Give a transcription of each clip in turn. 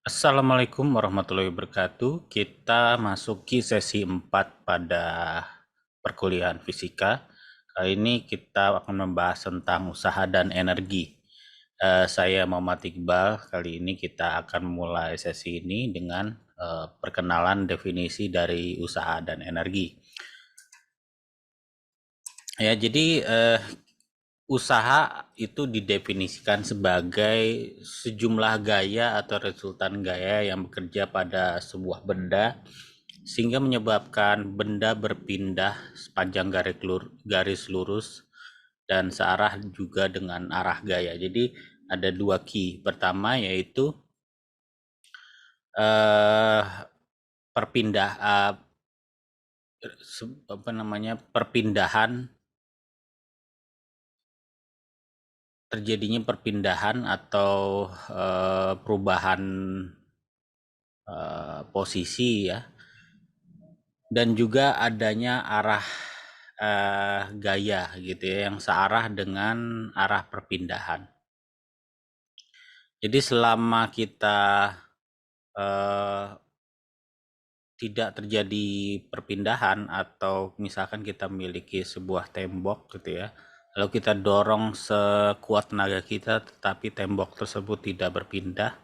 Assalamualaikum warahmatullahi wabarakatuh. Kita masuki sesi 4 pada perkuliahan fisika. Kali ini kita akan membahas tentang usaha dan energi. Saya Muhammad Iqbal. Kali ini kita akan mulai sesi ini dengan perkenalan definisi dari usaha dan energi. Ya, jadi usaha itu didefinisikan sebagai sejumlah gaya atau resultan gaya yang bekerja pada sebuah benda sehingga menyebabkan benda berpindah sepanjang garis lurus dan searah juga dengan arah gaya. Jadi ada dua key. Pertama yaitu eh, perpindah perpindahan, terjadinya perpindahan atau perubahan posisi ya, dan juga adanya arah gaya gitu ya yang searah dengan arah perpindahan. Jadi selama kita tidak terjadi perpindahan atau misalkan kita memiliki sebuah tembok gitu ya, lalu kita dorong sekuat tenaga kita tetapi tembok tersebut tidak berpindah,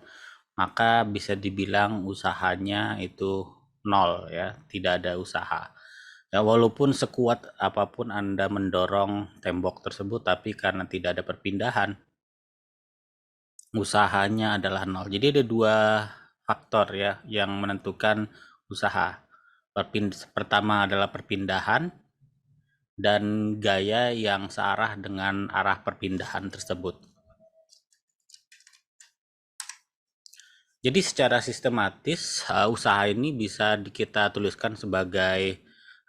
maka bisa dibilang usahanya itu nol ya, tidak ada usaha. Ya, walaupun sekuat apapun Anda mendorong tembok tersebut, tapi karena tidak ada perpindahan, usahanya adalah nol. Jadi ada dua faktor ya yang menentukan usaha. Pertama adalah perpindahan dan gaya yang searah dengan arah perpindahan tersebut. Jadi secara sistematis usaha ini bisa kita tuliskan sebagai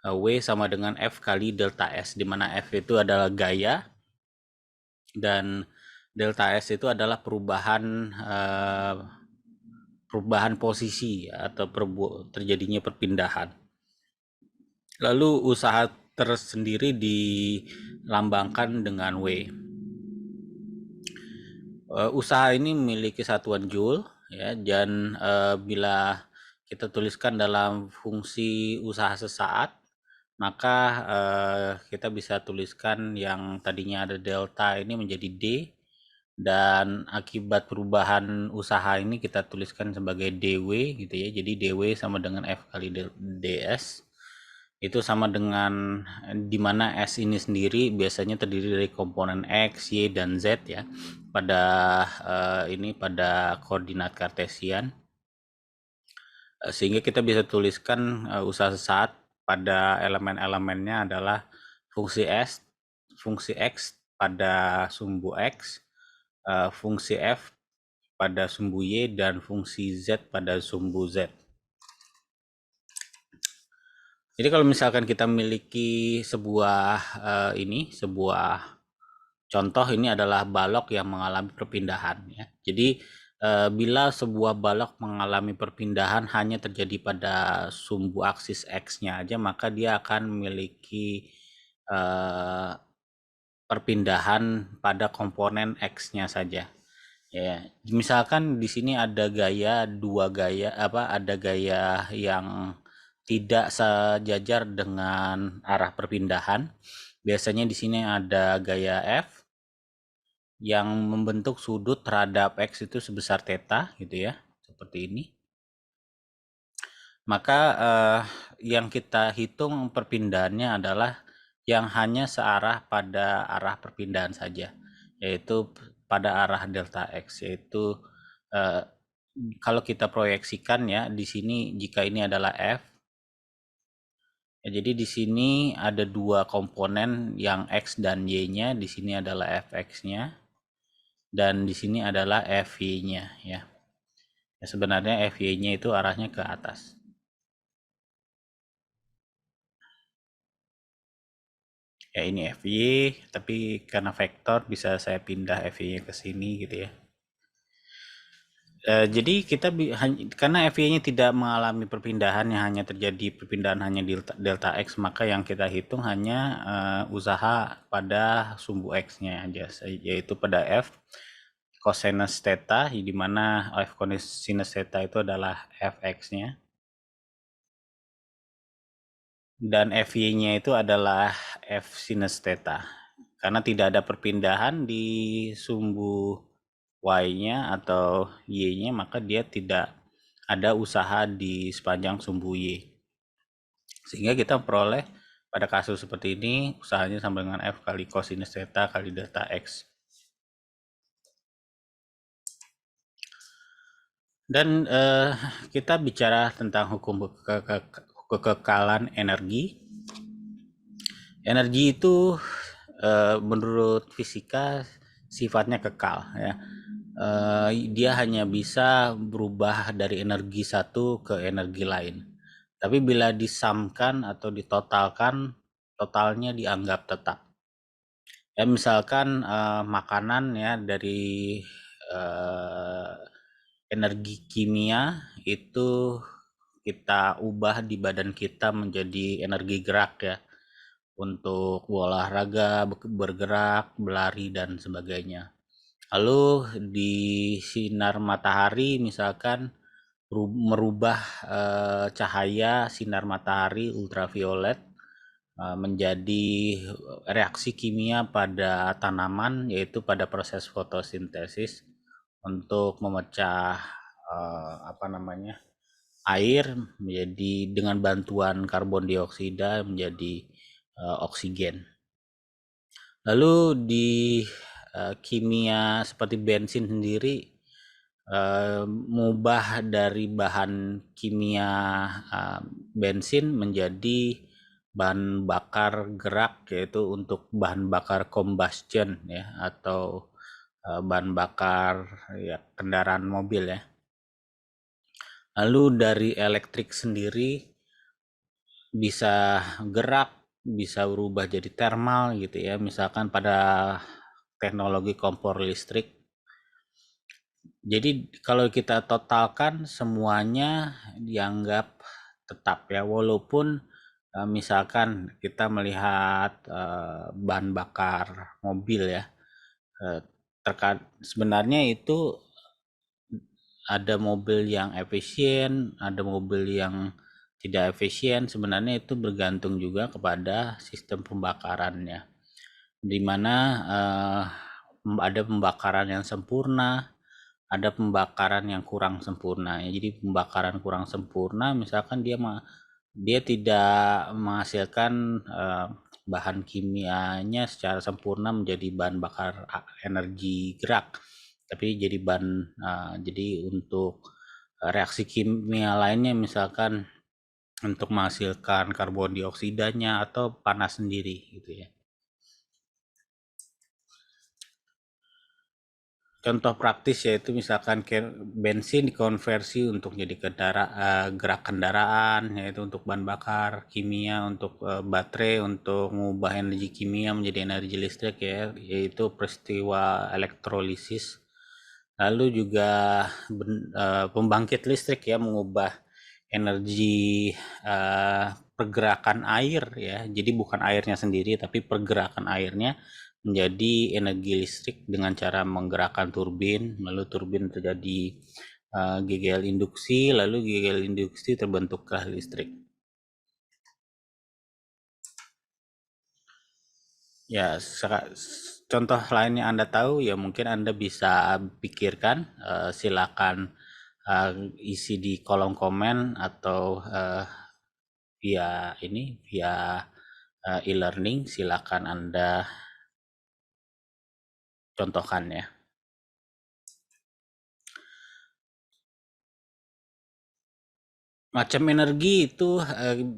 W sama dengan F kali delta S, di mana F itu adalah gaya dan delta S itu adalah perubahan posisi atau terjadinya perpindahan. Lalu usaha tersendiri dilambangkan dengan W. Usaha ini memiliki satuan joule ya, dan bila kita tuliskan dalam fungsi usaha sesaat, maka kita bisa tuliskan yang tadinya ada delta ini menjadi D, dan akibat perubahan usaha ini kita tuliskan sebagai dW gitu ya. Jadi dW sama dengan F kali ds, itu sama dengan di mana S ini sendiri biasanya terdiri dari komponen X, Y, dan Z ya pada pada koordinat kartesian, sehingga kita bisa tuliskan usaha sesaat pada elemen-elemennya adalah fungsi X pada sumbu X, fungsi F pada sumbu Y, dan fungsi Z pada sumbu Z. Jadi kalau misalkan kita memiliki sebuah sebuah contoh, ini adalah balok yang mengalami perpindahan ya. Jadi bila sebuah balok mengalami perpindahan hanya terjadi pada sumbu aksis X-nya aja, maka dia akan memiliki perpindahan pada komponen X-nya saja. Ya, misalkan di sini ada ada gaya yang tidak sejajar dengan arah perpindahan. Biasanya di sini ada gaya F yang membentuk sudut terhadap X itu sebesar theta gitu ya, seperti ini. Maka yang kita hitung perpindahannya adalah yang hanya searah pada arah perpindahan saja, yaitu pada arah delta X, yaitu kalau kita proyeksikan ya di sini, jika ini adalah F ya, jadi di sini ada dua komponen yang X dan Y-nya, di sini adalah Fx-nya dan di sini adalah Fy-nya ya. Ya, sebenarnya Fy-nya itu arahnya ke atas. Ya ini Fy, tapi karena vektor bisa saya pindah Fy-nya ke sini gitu ya. Jadi kita karena Fy-nya tidak mengalami perpindahan, yang hanya terjadi perpindahan hanya delta X, maka yang kita hitung hanya usaha pada sumbu X-nya aja, yaitu pada F cosinus theta, di mana F cosinus theta itu adalah Fx-nya. Dan Fy-nya itu adalah F sinus theta. Karena tidak ada perpindahan di sumbu Y-nya atau Y-nya, maka dia tidak ada usaha di sepanjang sumbu Y. Sehingga kita peroleh pada kasus seperti ini, usahanya sama dengan F kali cosinus theta kali delta X. Dan kita bicara tentang hukum kekekalan energi. Energi itu menurut fisika sifatnya kekal, ya. Dia hanya bisa berubah dari energi satu ke energi lain. Tapi bila disamkan atau ditotalkan, totalnya dianggap tetap. Ya, misalkan makanan ya dari energi kimia itu kita ubah di badan kita menjadi energi gerak, ya, untuk olahraga, bergerak, berlari dan sebagainya. Lalu di sinar matahari misalkan merubah cahaya sinar matahari ultraviolet menjadi reaksi kimia pada tanaman, yaitu pada proses fotosintesis untuk memecah air menjadi dengan bantuan karbon dioksida menjadi oksigen. Lalu di kimia seperti bensin sendiri mengubah dari bahan kimia bensin menjadi bahan bakar gerak, yaitu untuk bahan bakar combustion, ya, atau bahan bakar ya kendaraan mobil, ya. Lalu dari elektrik sendiri bisa gerak, bisa berubah jadi thermal gitu, ya, misalkan pada teknologi kompor listrik. Jadi kalau kita totalkan semuanya dianggap tetap, ya, walaupun misalkan kita melihat bahan bakar mobil, ya, sebenarnya itu ada mobil yang efisien, ada mobil yang tidak efisien. Sebenarnya itu bergantung juga kepada sistem pembakarannya, di mana ada pembakaran yang sempurna, ada pembakaran yang kurang sempurna. Jadi pembakaran kurang sempurna, misalkan dia tidak menghasilkan bahan kimianya secara sempurna menjadi bahan bakar energi gerak, tapi jadi untuk reaksi kimia lainnya, misalkan untuk menghasilkan karbon dioksidanya atau panas sendiri gitu, ya. Contoh praktis yaitu misalkan bensin dikonversi untuk jadi gerak kendaraan, yaitu untuk bahan bakar kimia, untuk baterai untuk mengubah energi kimia menjadi energi listrik, ya, yaitu peristiwa elektrolisis. Lalu juga pembangkit listrik, ya, mengubah energi pergerakan air, ya. Jadi bukan airnya sendiri tapi pergerakan airnya menjadi energi listrik dengan cara menggerakkan turbin, lalu turbin terjadi GGL induksi, lalu GGL induksi terbentuklah listrik. Ya, contoh lain yang Anda tahu, ya mungkin Anda bisa pikirkan, silakan isi di kolom komen atau via e-learning, silakan Anda contohkan, ya. Macam energi itu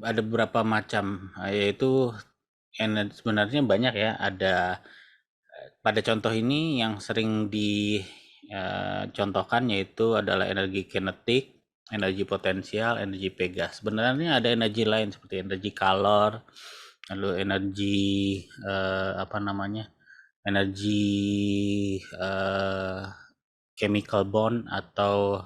ada beberapa macam, yaitu sebenarnya banyak, ya. Ada pada contoh ini yang sering dicontohkan yaitu adalah energi kinetik, energi potensial, energi pegas. Sebenarnya ada energi lain seperti energi kalor, lalu energi energi chemical bond atau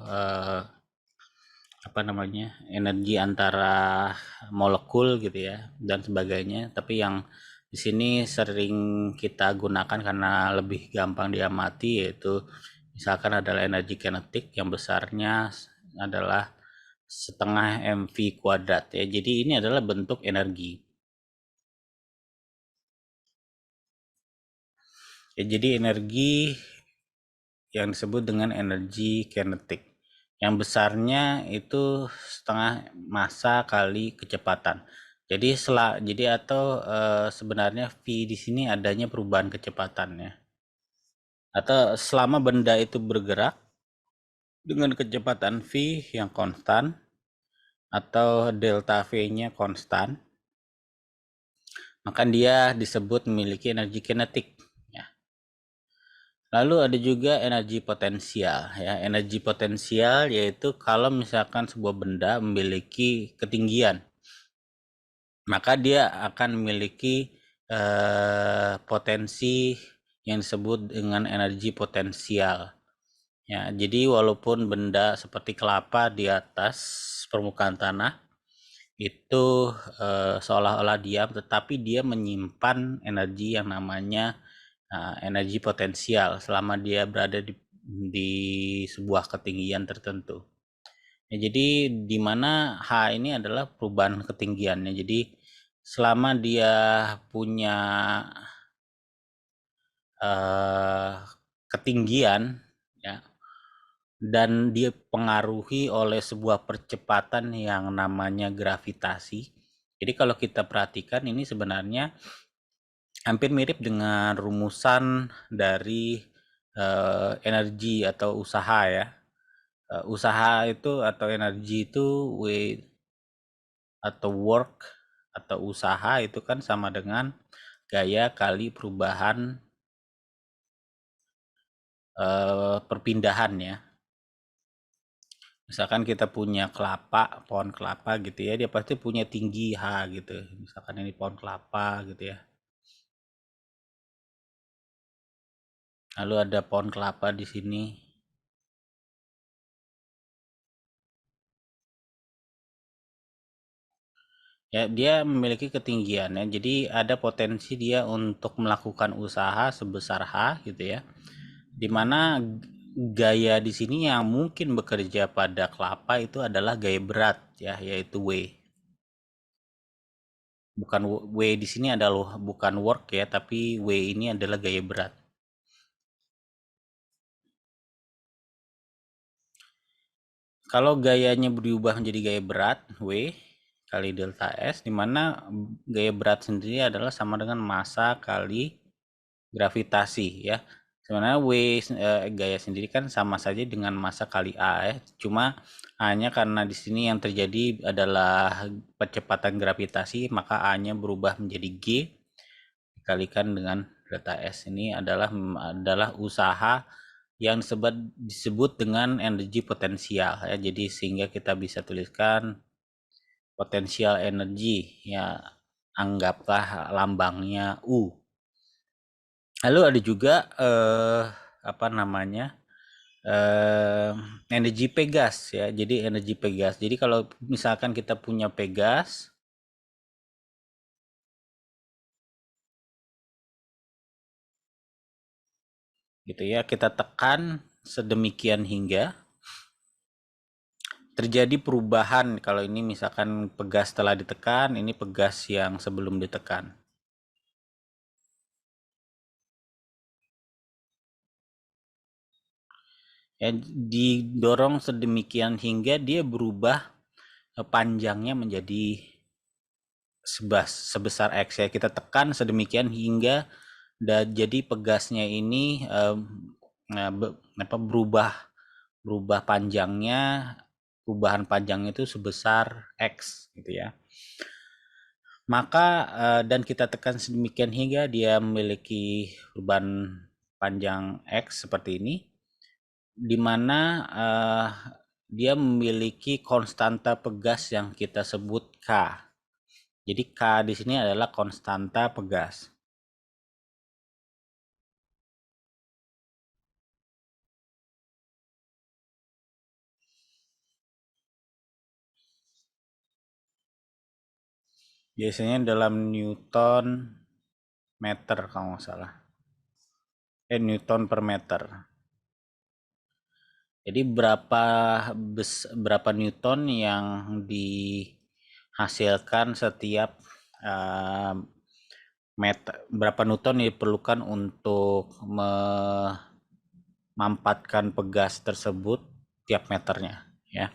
energi antara molekul gitu, ya, dan sebagainya. Tapi yang di sini sering kita gunakan karena lebih gampang diamati yaitu Misalkan adalah energi kinetik yang besarnya adalah setengah mv kuadrat ya. Jadi ini adalah bentuk energi. Ya, jadi energi yang disebut dengan energi kinetik. Yang besarnya itu setengah massa kali kecepatan. Jadi atau sebenarnya V di sini adanya perubahan kecepatannya. Atau selama benda itu bergerak dengan kecepatan V yang konstan atau delta V-nya konstan, maka dia disebut memiliki energi kinetik. Ya. Lalu ada juga energi potensial. Ya, energi potensial yaitu kalau misalkan sebuah benda memiliki ketinggian, maka dia akan memiliki potensi yang disebut dengan energi potensial. Ya, jadi walaupun benda seperti kelapa di atas permukaan tanah itu seolah-olah diam, tetapi dia menyimpan energi yang namanya energi potensial selama dia berada di sebuah ketinggian tertentu. Ya, jadi di mana H ini adalah perubahan ketinggiannya. Jadi selama dia punya ketinggian ya, dan dia pengaruhi oleh sebuah percepatan yang namanya gravitasi. Jadi kalau kita perhatikan ini sebenarnya hampir mirip dengan rumusan dari energi atau usaha ya. Usaha itu atau energi itu W atau work atau usaha itu kan sama dengan gaya kali perubahan perpindahan ya. Misalkan kita punya kelapa, pohon kelapa gitu ya, dia pasti punya tinggi H gitu. Misalkan ini pohon kelapa gitu ya. Lalu ada pohon kelapa di sini. Ya, dia memiliki ketinggian ya. Jadi ada potensi dia untuk melakukan usaha sebesar H gitu ya. Dimana gaya di sini yang mungkin bekerja pada kelapa itu adalah gaya berat ya, yaitu W. Bukan W di sini adalah bukan work ya, tapi W ini adalah gaya berat. Kalau gayanya berubah menjadi gaya berat W kali delta S, di mana gaya berat sendiri adalah sama dengan massa kali gravitasi ya. Sebenarnya gaya sendiri kan sama saja dengan massa kali A ya. Cuma hanya karena di sini yang terjadi adalah percepatan gravitasi, maka A-nya berubah menjadi G dikalikan dengan delta S. Ini adalah usaha yang disebut dengan energi potensial ya. Jadi sehingga kita bisa tuliskan potensial energi ya, anggaplah lambangnya U. Lalu ada juga apa namanya energi pegas ya. Jadi energi pegas. Jadi kalau misalkan kita punya pegas gitu ya, kita tekan sedemikian hingga terjadi perubahan. Kalau ini misalkan pegas setelah ditekan, ini pegas yang sebelum ditekan. Ya, didorong sedemikian hingga dia berubah panjangnya menjadi sebesar X ya. Kita tekan sedemikian hingga jadi pegasnya ini berubah panjangnya, perubahan panjang itu sebesar X gitu ya. Maka dan kita tekan sedemikian hingga dia memiliki perubahan panjang X seperti ini, di mana dia memiliki konstanta pegas yang kita sebut K. Jadi K di sini adalah konstanta pegas. Biasanya dalam Newton meter kalau nggak salah. Newton per meter. Jadi berapa newton yang dihasilkan setiap uh, meter, berapa newton diperlukan untuk memampatkan pegas tersebut tiap meternya, ya.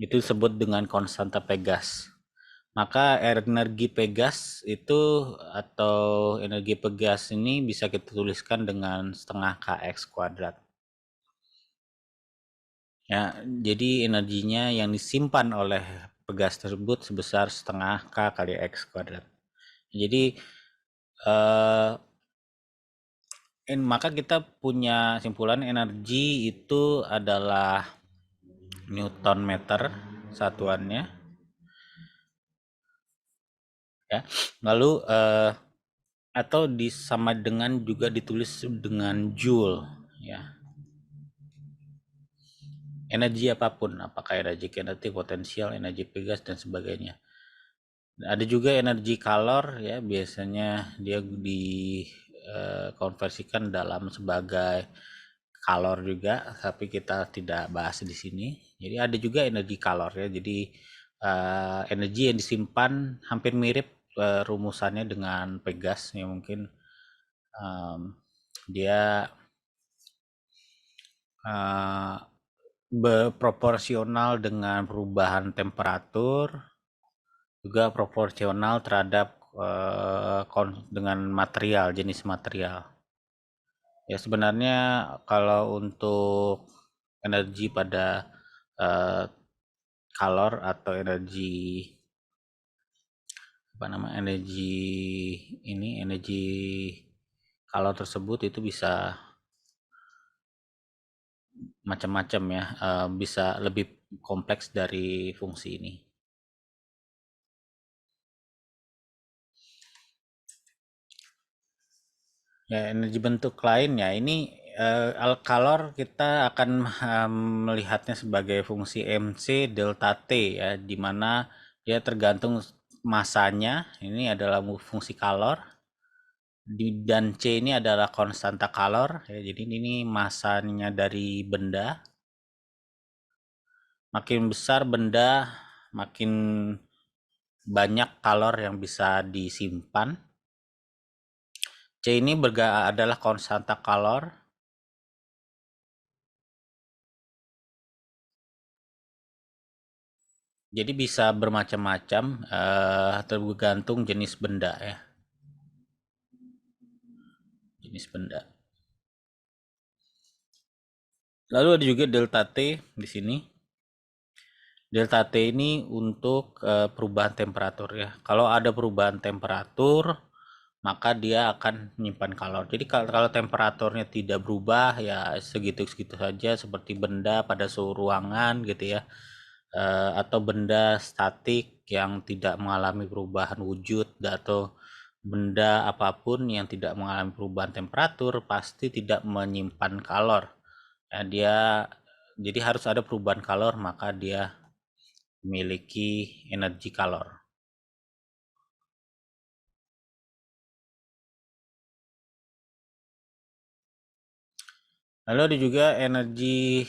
Itu disebut dengan konstanta pegas. Maka energi pegas itu atau energi pegas ini bisa kita tuliskan dengan setengah kx kuadrat. Ya, jadi energinya yang disimpan oleh pegas tersebut sebesar setengah k kali x kuadrat. Jadi maka kita punya simpulan energi itu adalah Newton meter satuannya, ya. Lalu atau sama dengan juga ditulis dengan joule, ya. Energi apapun, apakah energi kinetik, potensial, energi pegas dan sebagainya. Ada juga energi kalor, ya, biasanya dia dikonversikan dalam sebagai kalor juga, tapi kita tidak bahas di sini. Jadi ada juga energi kalor, ya. Jadi energi yang disimpan hampir mirip rumusannya dengan pegas, ya. Mungkin dia berproporsional dengan perubahan temperatur, juga proporsional terhadap dengan material, jenis material. Ya, sebenarnya kalau untuk energi pada kalor atau energi energi kalor tersebut itu bisa macam-macam, ya, bisa lebih kompleks dari fungsi ini. Ya, energi bentuk lainnya ini kalor kita akan melihatnya sebagai fungsi MC delta T, ya, di mana dia tergantung masanya. Ini adalah fungsi kalor, dan C ini adalah konstanta kalor, ya. Jadi ini masanya dari benda. Makin besar benda, makin banyak kalor yang bisa disimpan. C ini adalah konstanta kalor. Jadi bisa bermacam-macam, tergantung jenis benda, ya. Jenis benda. Lalu ada juga delta T di sini. Delta T ini untuk perubahan temperatur, ya. Kalau ada perubahan temperatur, maka dia akan menyimpan kalor. Jadi kalau temperaturnya tidak berubah, ya segitu-segitu saja, seperti benda pada suhu ruangan, gitu, ya. Atau benda statik yang tidak mengalami perubahan wujud, atau benda apapun yang tidak mengalami perubahan temperatur pasti tidak menyimpan kalor. Ya, jadi harus ada perubahan kalor, maka dia memiliki energi kalor. Lalu ada juga energi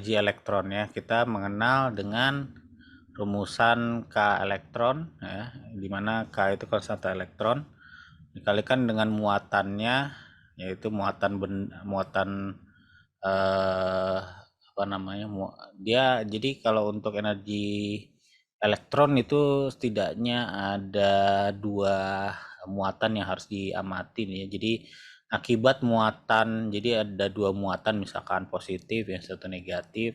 elektron, ya. Kita mengenal dengan rumusan K elektron, ya, di mana K itu konstanta elektron dikalikan dengan muatannya, yaitu muatan dia. Jadi kalau untuk energi elektron itu setidaknya ada dua muatan yang harus diamati, ya. Jadi akibat muatan, jadi ada dua muatan, misalkan positif, yang satu negatif,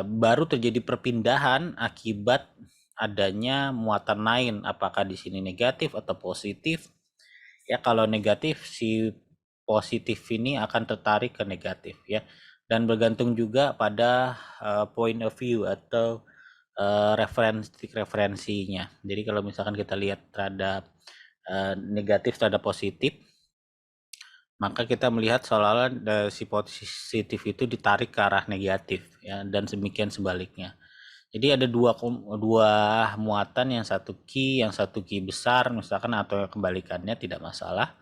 baru terjadi perpindahan akibat adanya muatan lain, apakah di sini negatif atau positif. Ya, kalau negatif, si positif ini akan tertarik ke negatif, ya. Dan bergantung juga pada point of view atau referensinya. Jadi kalau misalkan kita lihat terhadap negatif terhadap positif, maka kita melihat seolah-olah si positif itu ditarik ke arah negatif, ya, dan demikian sebaliknya. Jadi ada dua muatan, yang satu ki besar misalkan, atau kebalikannya, tidak masalah.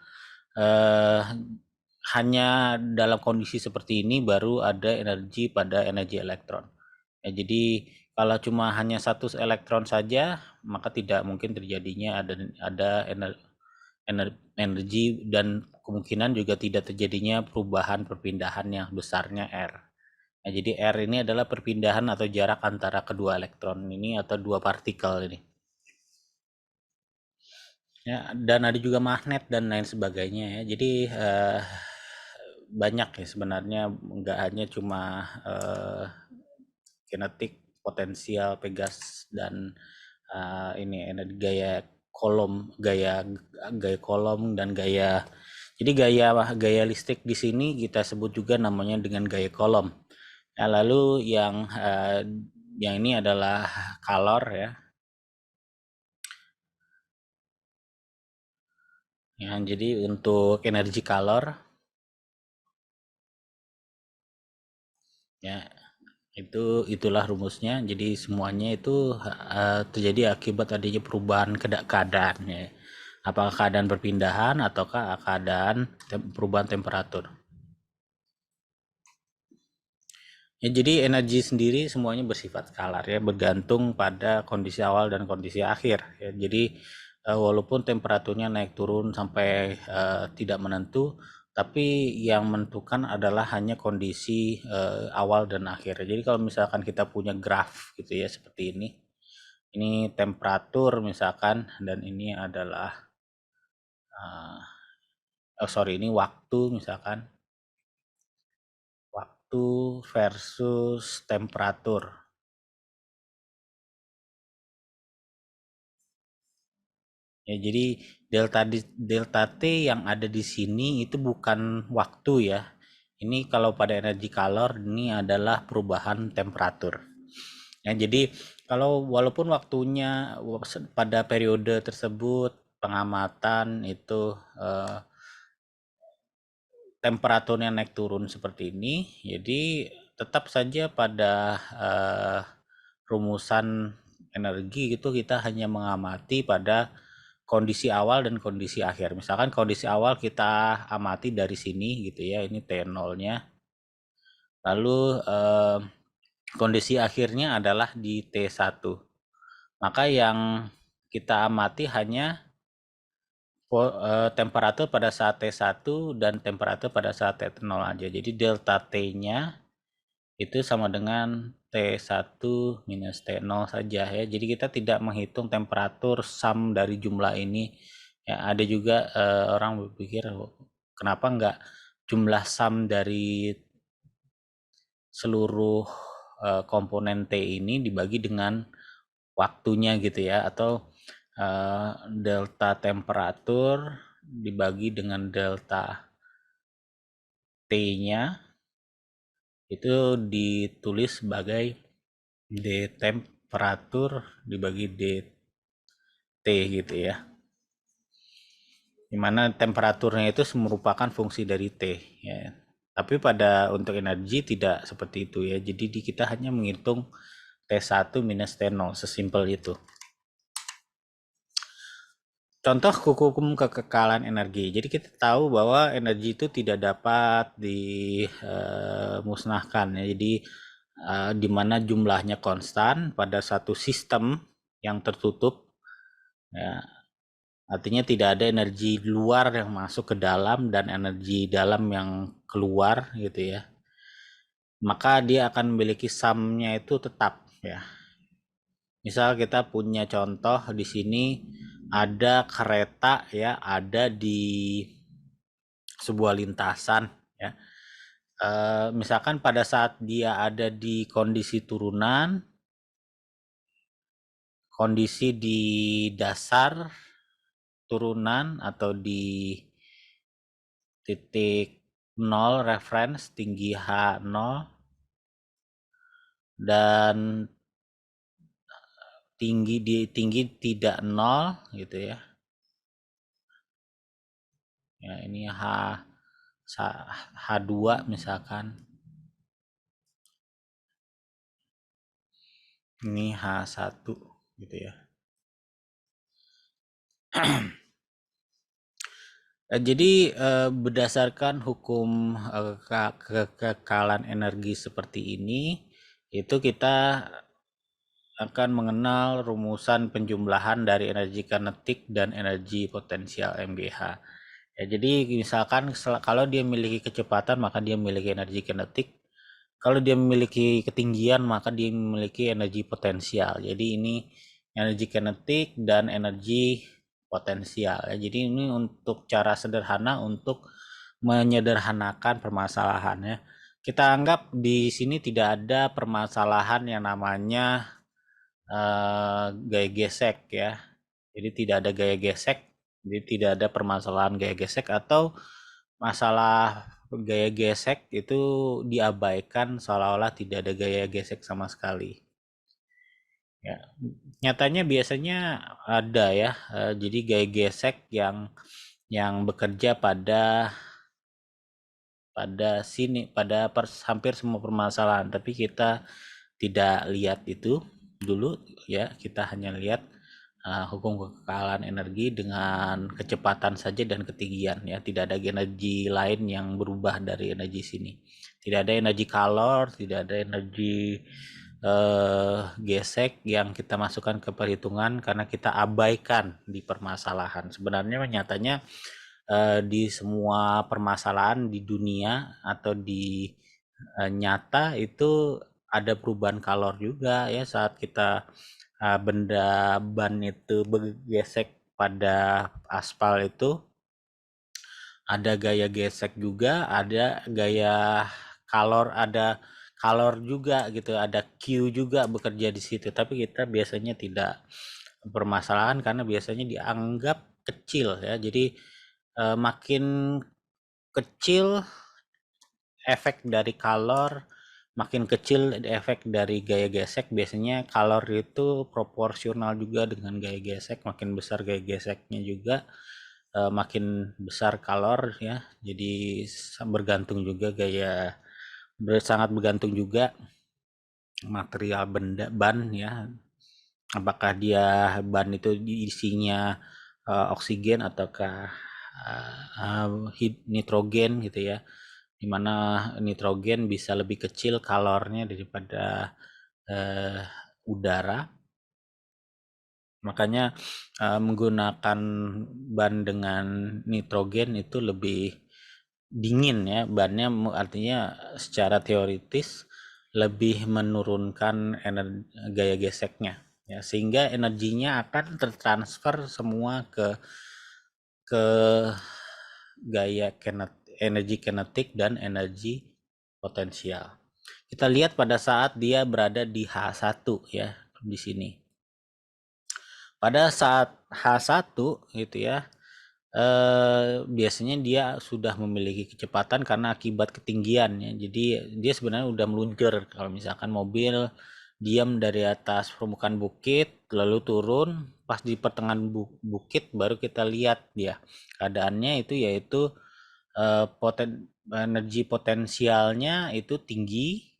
hanya dalam kondisi seperti ini baru ada energi pada energi elektron. Ya, jadi kalau cuma hanya satu elektron saja, maka tidak mungkin terjadinya ada energi dan kemungkinan juga tidak terjadinya perubahan perpindahan yang besarnya R. Nah, jadi R ini adalah perpindahan atau jarak antara kedua elektron ini atau dua partikel ini. Ya, dan ada juga magnet dan lain sebagainya ya. Jadi banyak ya sebenarnya, nggak hanya cuma kinetik, potensial, pegas dan ini energi gaya kolom dan gaya. Jadi gaya listrik di sini kita sebut juga namanya dengan gaya kolom. Nah, lalu yang ini adalah kalor ya. Ya, jadi untuk energi kalor ya itulah rumusnya. Jadi semuanya itu terjadi akibat adanya perubahan keadaan ya. Apakah keadaan perpindahan ataukah keadaan perubahan temperatur. Ya, jadi energi sendiri semuanya bersifat skalar ya, bergantung pada kondisi awal dan kondisi akhir ya. Jadi walaupun temperaturnya naik turun sampai tidak menentu, tapi yang menentukan adalah hanya kondisi awal dan akhir. Jadi kalau misalkan kita punya graf gitu ya seperti ini temperatur misalkan, dan ini adalah ini waktu misalkan, waktu versus temperatur. Ya, jadi delta T yang ada di sini itu bukan waktu ya. Ini kalau pada energi kalor ini adalah perubahan temperatur. Ya, jadi kalau walaupun waktunya pada periode tersebut pengamatan itu temperaturnya naik turun seperti ini, jadi tetap saja pada rumusan energi itu kita hanya mengamati pada kondisi awal dan kondisi akhir. Misalkan kondisi awal kita amati dari sini gitu ya, ini T0-nya. Lalu kondisi akhirnya adalah di T1. Maka yang kita amati hanya temperatur pada saat T1 dan temperatur pada saat T0 aja. Jadi delta T-nya itu sama dengan T1 minus T0 saja ya. Jadi kita tidak menghitung temperatur sum dari jumlah ini. Ya, ada juga orang berpikir kenapa enggak jumlah sum dari seluruh komponen T ini dibagi dengan waktunya gitu ya, atau delta temperatur dibagi dengan delta T-nya itu ditulis sebagai D temperatur dibagi DT gitu ya. Dimana temperaturnya itu merupakan fungsi dari T ya. Tapi untuk energi tidak seperti itu ya. Jadi kita hanya menghitung T1 minus T0, sesimpel itu. Contoh hukum kekekalan energi. Jadi kita tahu bahwa energi itu tidak dapat dimusnahkan ya. Jadi di mana jumlahnya konstan pada satu sistem yang tertutup ya. Artinya tidak ada energi luar yang masuk ke dalam dan energi dalam yang keluar gitu ya. Maka dia akan memiliki sumnya itu tetap ya. Misal kita punya contoh di sini ada kereta ya, ada di sebuah lintasan ya. Misalkan pada saat dia ada di kondisi turunan, kondisi di dasar turunan atau di titik 0 reference tinggi H0 dan tinggi tidak 0 gitu ya. Ya, ini H2 misalkan. Ini H1 gitu ya. Jadi berdasarkan hukum kekekalan energi seperti ini, itu kita akan mengenal rumusan penjumlahan dari energi kinetik dan energi potensial MGH. Ya, jadi misalkan kalau dia memiliki kecepatan maka dia memiliki energi kinetik. Kalau dia memiliki ketinggian maka dia memiliki energi potensial. Jadi ini energi kinetik dan energi potensial. Ya, jadi ini untuk cara sederhana untuk menyederhanakan permasalahannya. Kita anggap di sini tidak ada permasalahan yang namanya gaya gesek ya. Jadi tidak ada gaya gesek, jadi tidak ada permasalahan gaya gesek atau masalah gaya gesek itu diabaikan seolah-olah tidak ada gaya gesek sama sekali. Ya, nyatanya biasanya ada ya. Jadi gaya gesek yang bekerja pada sini pada hampir semua permasalahan, tapi kita tidak lihat itu dulu ya, kita hanya lihat hukum kekekalan energi dengan kecepatan saja dan ketinggian ya, tidak ada energi lain yang berubah dari energi sini, tidak ada energi kalor, tidak ada energi gesek yang kita masukkan ke perhitungan karena kita abaikan di permasalahan. Sebenarnya nyatanya di semua permasalahan di dunia atau di nyata itu ada perubahan kalor juga ya, saat kita benda ban itu bergesek pada aspal itu ada gaya gesek juga, ada gaya kalor juga gitu, ada Q juga bekerja di situ, tapi kita biasanya tidak permasalahan karena biasanya dianggap kecil ya. Jadi makin kecil efek dari kalor, makin kecil efek dari gaya gesek. Biasanya kalor itu proporsional juga dengan gaya gesek, makin besar gaya geseknya juga makin besar kalor ya. Jadi bergantung juga sangat bergantung juga material benda ban ya, apakah dia ban itu isinya oksigen ataukah nitrogen gitu ya, dimana nitrogen bisa lebih kecil kalornya daripada udara, makanya menggunakan ban dengan nitrogen itu lebih dingin ya bannya, artinya secara teoritis lebih menurunkan gaya geseknya ya, sehingga energinya akan tertransfer semua ke gaya energi kinetik dan energi potensial. Kita lihat pada saat dia berada di H1 ya, di sini. Pada saat H1 gitu ya, biasanya dia sudah memiliki kecepatan karena akibat ketinggian ya. Jadi dia sebenarnya udah meluncur. Kalau misalkan mobil diam dari atas permukaan bukit lalu turun, pas di pertengahan bukit baru kita lihat dia keadaannya itu, yaitu energi potensialnya itu tinggi,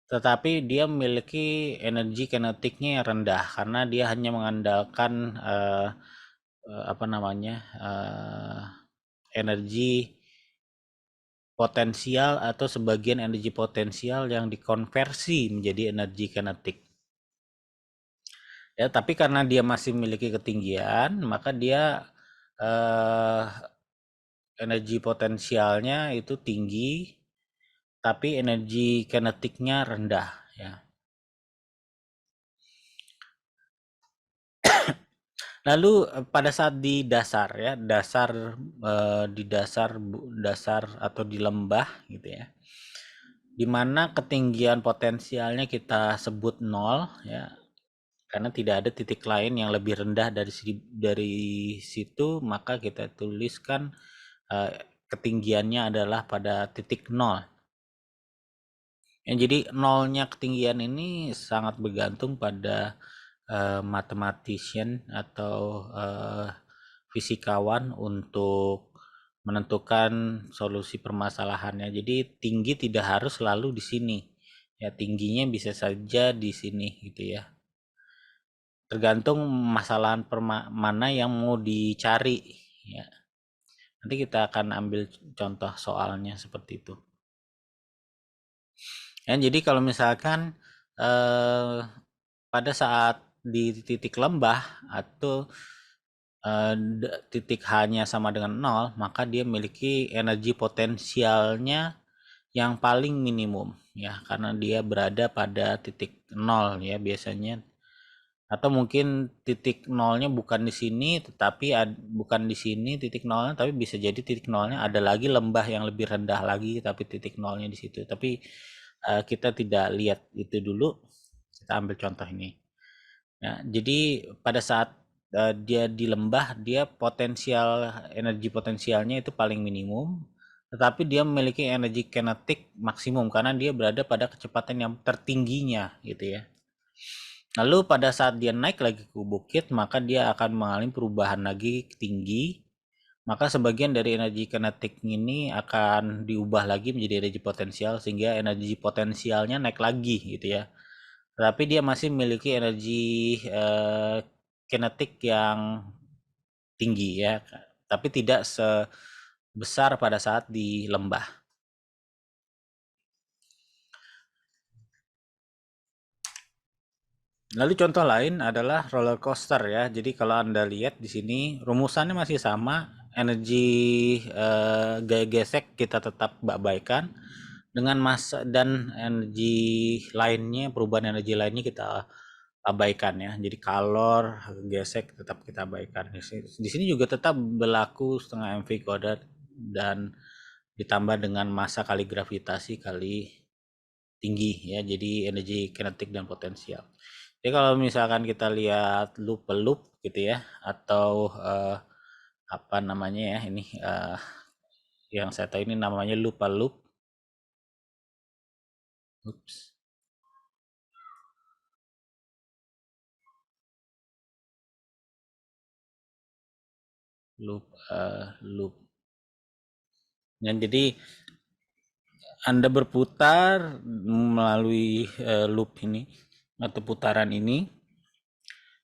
tetapi dia memiliki energi kinetiknya yang rendah karena dia hanya mengandalkan energi potensial atau sebagian energi potensial yang dikonversi menjadi energi kinetik. Ya, tapi karena dia masih memiliki ketinggian, maka dia energi potensialnya itu tinggi, tapi energi kinetiknya rendah ya. Lalu pada saat di dasar ya, di dasar atau di lembah gitu ya, dimana ketinggian potensialnya kita sebut 0 ya, karena tidak ada titik lain yang lebih rendah dari situ, maka kita tuliskan ketinggiannya adalah pada titik 0. Ya, jadi nolnya ketinggian ini sangat bergantung pada mathematician atau fisikawan untuk menentukan solusi permasalahannya. Jadi tinggi tidak harus selalu di sini. Ya, tingginya bisa saja di sini gitu ya. Tergantung masalahan mana yang mau dicari ya. Nanti kita akan ambil contoh soalnya seperti itu. Ya, jadi kalau misalkan eh, pada saat di titik lembah atau titik H-nya sama dengan 0, maka dia memiliki energi potensialnya yang paling minimum ya, karena dia berada pada titik 0 ya biasanya, atau mungkin titik nolnya bukan di sini tetapi bukan di sini titik nolnya, tapi bisa jadi titik nolnya ada lagi lembah yang lebih rendah lagi tapi titik nolnya di situ, tapi kita tidak lihat itu dulu. Kita ambil contoh ini ya. Jadi pada saat dia di lembah, dia energi potensialnya itu paling minimum, tetapi dia memiliki energi kinetik maksimum karena dia berada pada kecepatan yang tertingginya gitu ya. Lalu pada saat dia naik lagi ke bukit, maka dia akan mengalami perubahan lagi tinggi. Maka sebagian dari energi kinetik ini akan diubah lagi menjadi energi potensial, sehingga energi potensialnya naik lagi gitu ya. Tapi dia masih memiliki energi kinetik yang tinggi ya, tapi tidak sebesar pada saat di lembah. Lalu contoh lain adalah roller coaster ya. Jadi kalau Anda lihat di sini rumusannya masih sama, energi gaya gesek kita tetap abaikan dengan massa, dan energi lainnya, perubahan energi lainnya kita abaikan ya. Jadi kalor, gesek tetap kita abaikan. Di sini juga tetap berlaku setengah mv kuadrat dan ditambah dengan massa kali gravitasi kali tinggi ya. Jadi energi kinetik dan potensial. Jadi kalau misalkan kita lihat loop gitu ya, atau apa namanya ya ini, yang saya tahu ini namanya loop. Oops. Loop. Dan jadi Anda berputar melalui loop ini atau putaran ini,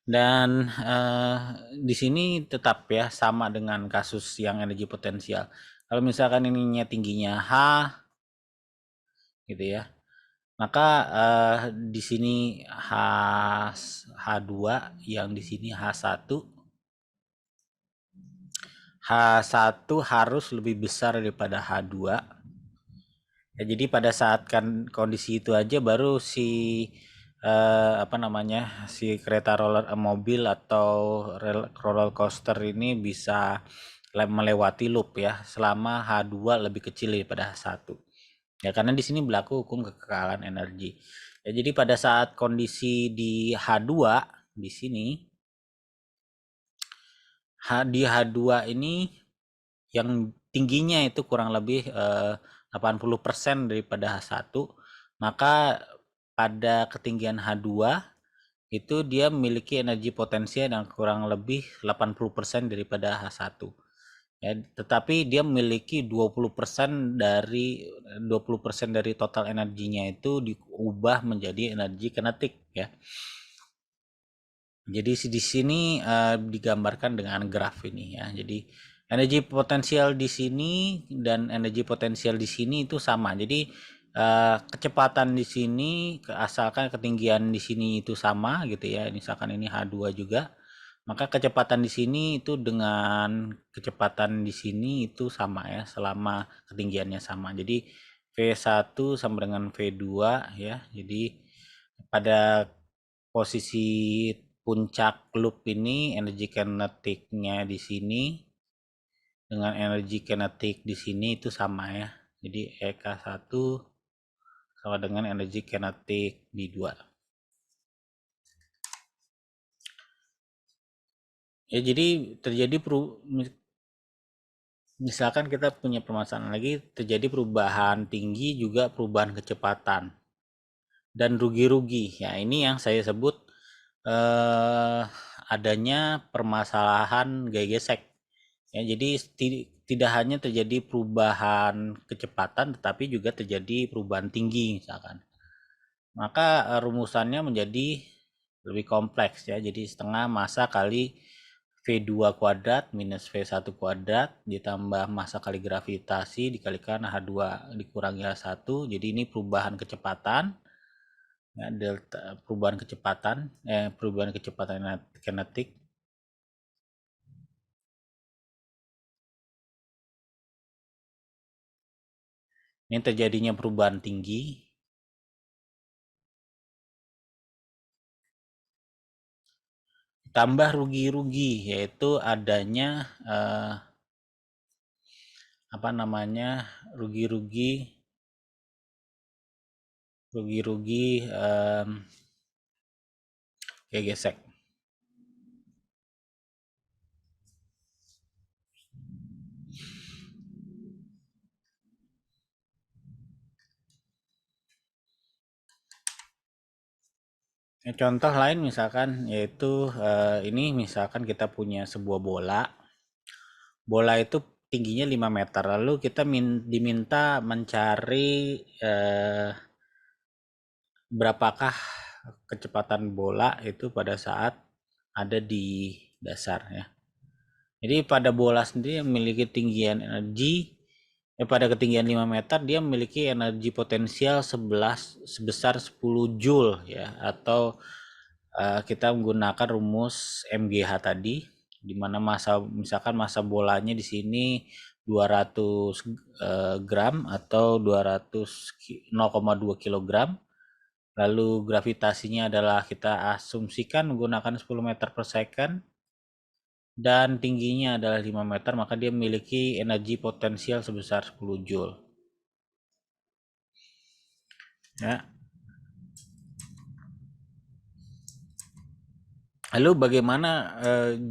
dan di sini tetap ya sama dengan kasus yang energi potensial. Kalau misalkan ininya tingginya H gitu ya, maka di sini H2, yang di sini H1. H1 harus lebih besar daripada H2. Ya, jadi pada saat kan kondisi itu aja baru si apa namanya, si kereta mobil atau roller coaster ini bisa melewati loop ya selama H2 lebih kecil daripada H1. Ya karena di sini berlaku hukum kekekalan energi. Ya jadi pada saat kondisi di H2 di sini, di H2 ini yang tingginya itu kurang lebih 80% daripada H1, maka pada ketinggian H2 itu dia memiliki energi potensial yang kurang lebih 80% daripada H1. Ya, tetapi dia memiliki 20% dari total energinya itu diubah menjadi energi kinetik ya. Jadi di sini digambarkan dengan graf ini ya. Jadi energi potensial di sini dan energi potensial di sini itu sama. Jadi kecepatan di sini asalkan ketinggian di sini itu sama gitu ya. Misalkan ini H2 juga, maka kecepatan di sini itu dengan kecepatan di sini itu sama ya selama ketinggiannya sama. Jadi V1 sama dengan V2 ya. Jadi pada posisi puncak loop ini energi kinetiknya di sini dengan energi kinetik di sini itu sama ya. Jadi EK1 sama dengan energi kinetik di 2. Ya jadi terjadi misalkan kita punya permasalahan lagi, terjadi perubahan tinggi juga perubahan kecepatan dan rugi-rugi. Ya ini yang saya sebut adanya permasalahan gaya gesek. Ya, jadi tidak hanya terjadi perubahan kecepatan, tetapi juga terjadi perubahan tinggi misalkan. Maka rumusannya menjadi lebih kompleks ya. Jadi setengah massa kali V2 kuadrat minus V1 kuadrat ditambah massa kali gravitasi dikalikan H2 dikurangi H1. Jadi ini perubahan kecepatan. Ya, delta perubahan kecepatan kinetik. Ini terjadinya perubahan tinggi. Tambah rugi-rugi, yaitu adanya rugi-rugi gesek. Contoh lain misalkan yaitu ini misalkan kita punya sebuah bola itu tingginya 5 meter, lalu kita diminta mencari berapakah kecepatan bola itu pada saat ada di dasar ya. Jadi pada bola sendiri memiliki ketinggian energi pada ketinggian 5 meter dia memiliki energi potensial sebesar 10 joule ya, atau kita menggunakan rumus MGH tadi, di mana misalkan massa bolanya di sini 200 gram atau 0,2 kilogram. Lalu gravitasinya adalah kita asumsikan menggunakan 10 meter per second dan tingginya adalah 5 meter, maka dia memiliki energi potensial sebesar 10 joule. Ya. Lalu bagaimana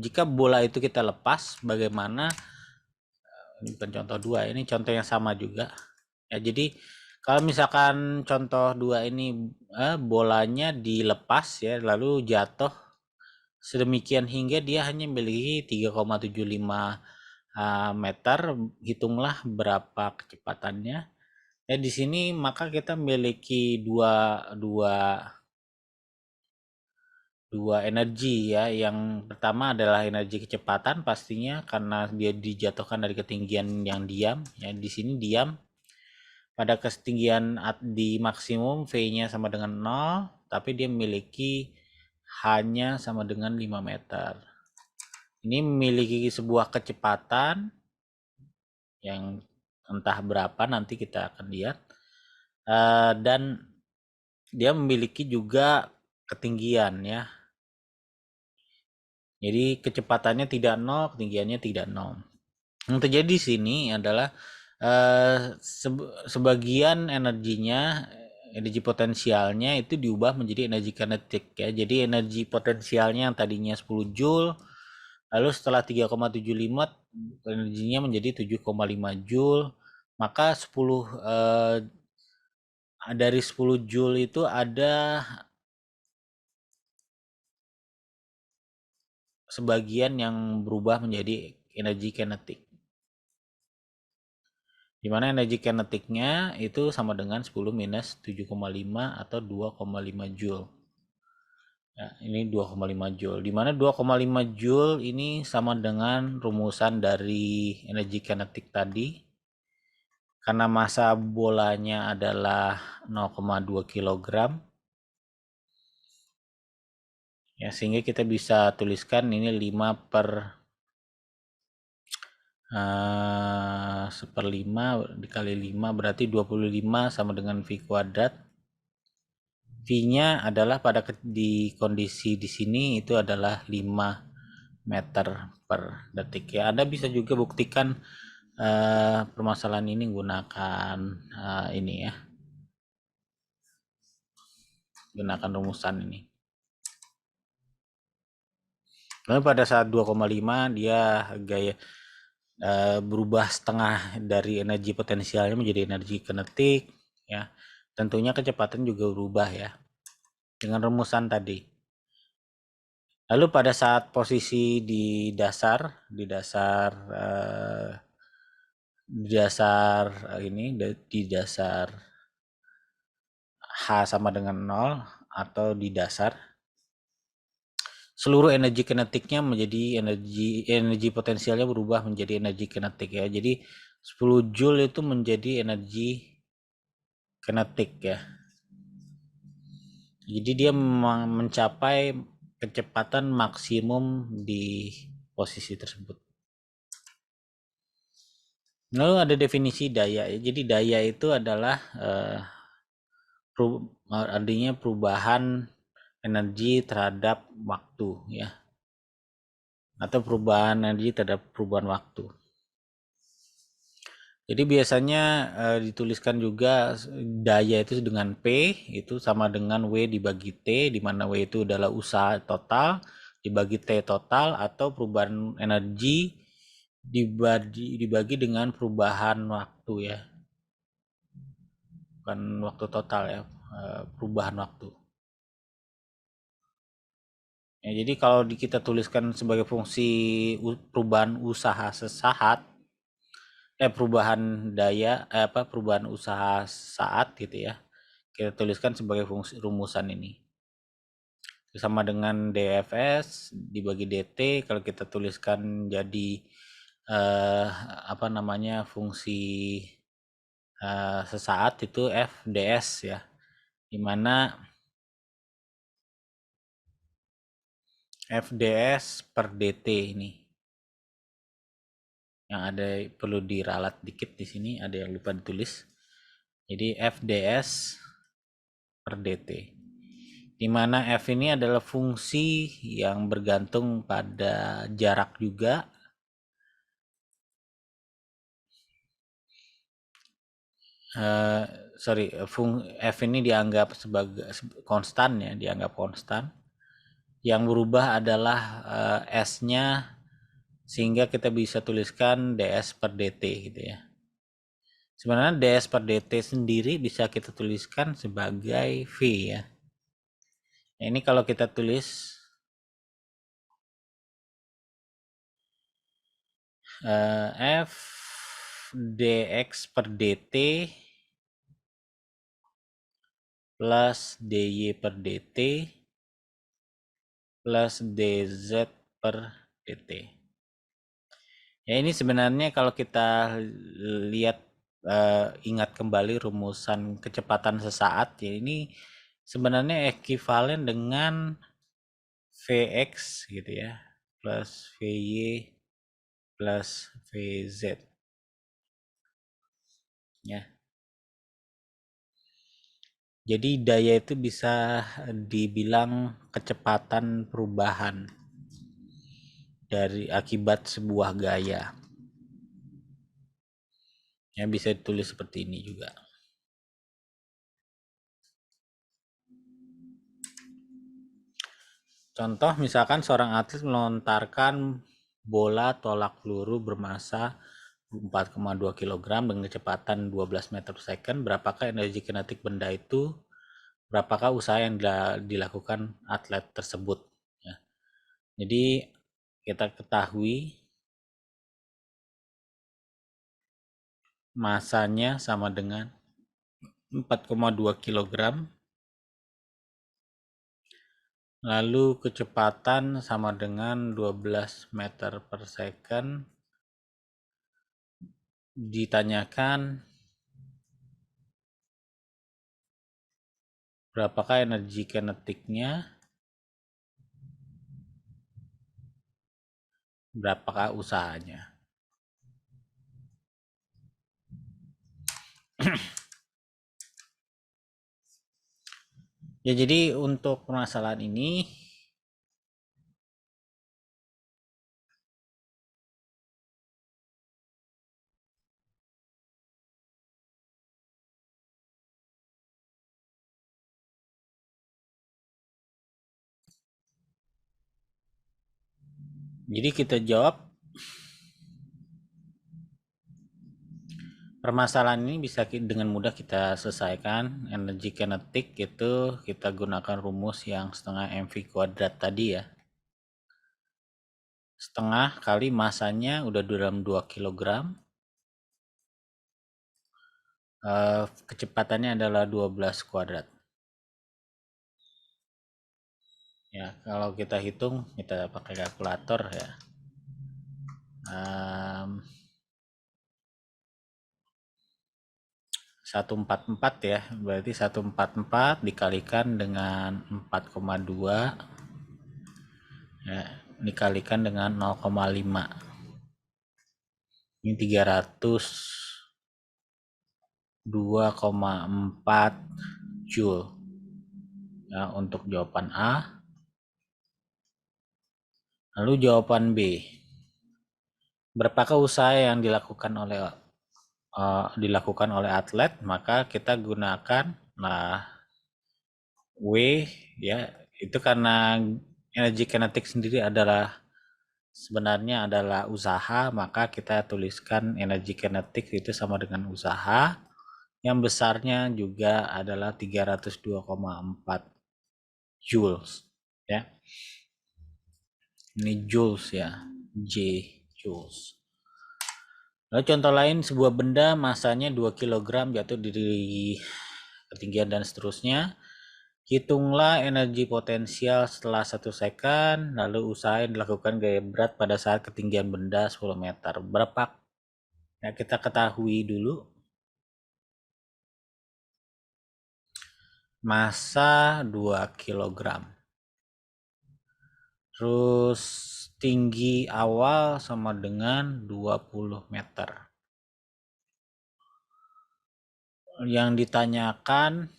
jika bola itu kita lepas, bagaimana ini bukan contoh 2, ini contoh yang sama juga. Ya, jadi kalau misalkan contoh 2 ini bolanya dilepas ya, lalu jatuh sedemikian hingga dia hanya memiliki 3,75 meter, hitunglah berapa kecepatannya. Ya, di sini maka kita memiliki dua energi ya. Yang pertama adalah energi kecepatan pastinya karena dia dijatuhkan dari ketinggian yang diam ya. Di sini diam pada ketinggian di maksimum V-nya sama dengan 0, tapi dia memiliki hanya sama dengan 5 meter. Ini memiliki sebuah kecepatan yang entah berapa nanti kita akan lihat, dan dia memiliki juga ketinggian ya. Jadi kecepatannya tidak 0, ketinggiannya tidak 0. Yang terjadi di sini adalah sebagian energinya, energi potensialnya itu diubah menjadi energi kinetik ya. Jadi energi potensialnya yang tadinya 10 joule, lalu setelah 3,75 energinya menjadi 7,5 joule. Maka dari 10 joule itu ada sebagian yang berubah menjadi energi kinetik. Di mana energi kinetiknya itu sama dengan 10 minus 7,5 atau 2,5 joule. Ya, ini 2,5 joule. Di mana 2,5 joule ini sama dengan rumusan dari energi kinetik tadi. Karena massa bolanya adalah 0,2 kilogram. Ya, sehingga kita bisa tuliskan ini 5 per 1/5 dikali 5 berarti 25 sama dengan V kuadrat. V-nya adalah di kondisi di sini itu adalah 5 meter per detik ya. Anda bisa juga buktikan permasalahan ini menggunakan ini ya. Gunakan rumusan ini. Lalu pada saat 2,5 dia berubah setengah dari energi potensialnya menjadi energi kinetik ya. Tentunya kecepatan juga berubah ya dengan rumusan tadi. Lalu pada saat posisi di dasar H sama dengan 0 atau di dasar, seluruh energi kinetiknya menjadi energi potensialnya berubah menjadi energi kinetik ya. Jadi 10 joule itu menjadi energi kinetik ya. Jadi dia mencapai kecepatan maksimum di posisi tersebut. Lalu ada definisi daya. Jadi daya itu adalah artinya perubahan energi terhadap waktu ya, atau perubahan energi terhadap perubahan waktu. Jadi biasanya dituliskan juga daya itu dengan P itu sama dengan W dibagi T, di mana W itu adalah usaha total dibagi T total, atau perubahan energi dibagi dengan perubahan waktu ya, bukan waktu total ya, perubahan waktu. Ya, jadi kalau kita tuliskan sebagai fungsi perubahan usaha sesaat, perubahan daya, perubahan usaha saat gitu ya, kita tuliskan sebagai fungsi rumusan ini. Sama dengan DFS dibagi DT, kalau kita tuliskan jadi fungsi sesaat itu FDS ya, dimana FDS per DT ini yang ada perlu diralat dikit di sini, ada yang lupa ditulis. Jadi FDS per DT, di mana F ini adalah fungsi yang bergantung pada jarak juga. F ini dianggap sebagai konstan ya, dianggap konstan. Yang berubah adalah S-nya, sehingga kita bisa tuliskan ds per dt gitu ya. Sebenarnya ds per dt sendiri bisa kita tuliskan sebagai V ya. Nah, ini kalau kita tulis F dx per dt plus dy per dt plus dz per dt. Ya, ini sebenarnya kalau kita lihat, ingat kembali rumusan kecepatan sesaat ya, ini sebenarnya ekuivalen dengan Vx gitu ya plus Vy plus Vz ya. Jadi daya itu bisa dibilang kecepatan perubahan dari akibat sebuah gaya. Ya, bisa ditulis seperti ini juga. Contoh misalkan seorang atlet melontarkan bola tolak peluru bermasa 4,2 kg dengan kecepatan 12 meter per second, berapakah energi kinetik benda itu? Berapakah usaha yang dilakukan atlet tersebut? Ya. Jadi kita ketahui masanya sama dengan 4,2 kg, lalu kecepatan sama dengan 12 meter per second. Ditanyakan berapakah energi kinetiknya, berapakah usahanya. Ya, jadi untuk permasalahan ini kita jawab permasalahan ini bisa dengan mudah kita selesaikan. Energi kinetik itu kita gunakan rumus yang setengah mv kuadrat tadi ya. Setengah kali masanya udah dalam 2 kg. Kecepatannya adalah 12 kuadrat. Ya, kalau kita hitung, kita pakai kalkulator ya. 144 ya, berarti 144 dikalikan dengan 4,2 ya, dikalikan dengan 0,5. Ini 302,4 Joule ya untuk jawaban A. Lalu jawaban B, berapakah usaha yang dilakukan oleh atlet? Maka kita gunakan W ya, itu karena energi kinetik sendiri sebenarnya adalah usaha, maka kita tuliskan energi kinetik itu sama dengan usaha yang besarnya juga adalah 302,4 joules ya. Ini joules ya, J joules. Lalu contoh lain, sebuah benda masanya 2 kg jatuh dari ketinggian dan seterusnya. Hitunglah energi potensial setelah 1 second, lalu usahain dilakukan gaya berat pada saat ketinggian benda 10 meter. Berapa? Ya, kita ketahui dulu. Massa 2 kg. Terus tinggi awal sama dengan 20 meter. Yang ditanyakan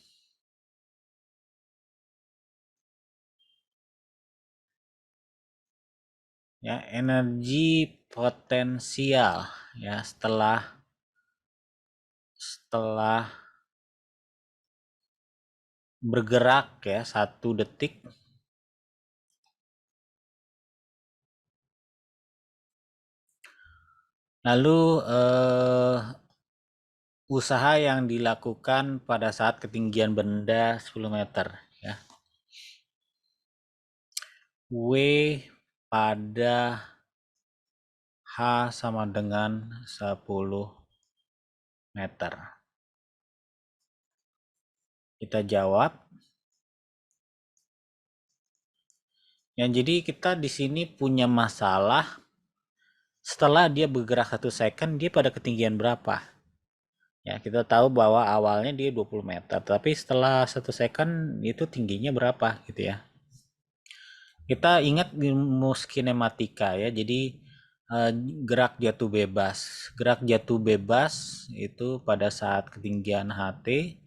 ya energi potensial ya setelah bergerak ya 1 detik. Lalu usaha yang dilakukan pada saat ketinggian benda 10 meter ya. W pada H sama dengan 10 meter. Kita jawab. Ya, jadi kita di sini punya masalah setelah dia bergerak 1 second, dia pada ketinggian berapa? Ya, kita tahu bahwa awalnya dia 20 meter, tapi setelah 1 second itu tingginya berapa gitu ya. Kita ingat ilmu kinematika ya, jadi gerak jatuh bebas. Gerak jatuh bebas itu pada saat ketinggian HT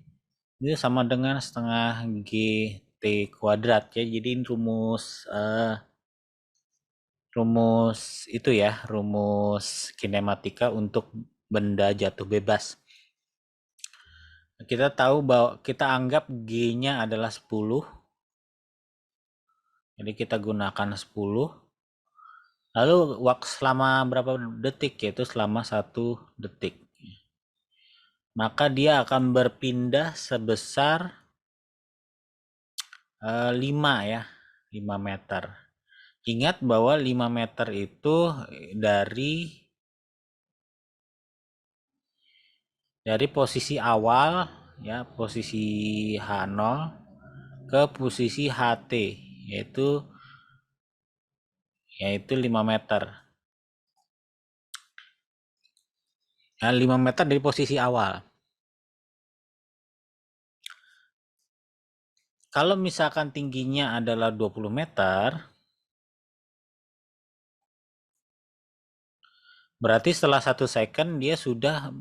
itu sama dengan setengah GT kuadrat ya. Jadi rumus itu ya, rumus kinematika untuk benda jatuh bebas. Kita tahu bahwa kita anggap G-nya adalah 10. Jadi kita gunakan 10. Lalu waktu selama berapa detik, yaitu selama 1 detik. Maka dia akan berpindah sebesar 5 ya, 5 meter. Ingat bahwa 5 meter itu dari posisi awal ya, posisi H0 ke posisi HT yaitu 5 meter. Nah, 5 meter dari posisi awal. Kalau misalkan tingginya adalah 20 meter, berarti setelah 1 second dia sudah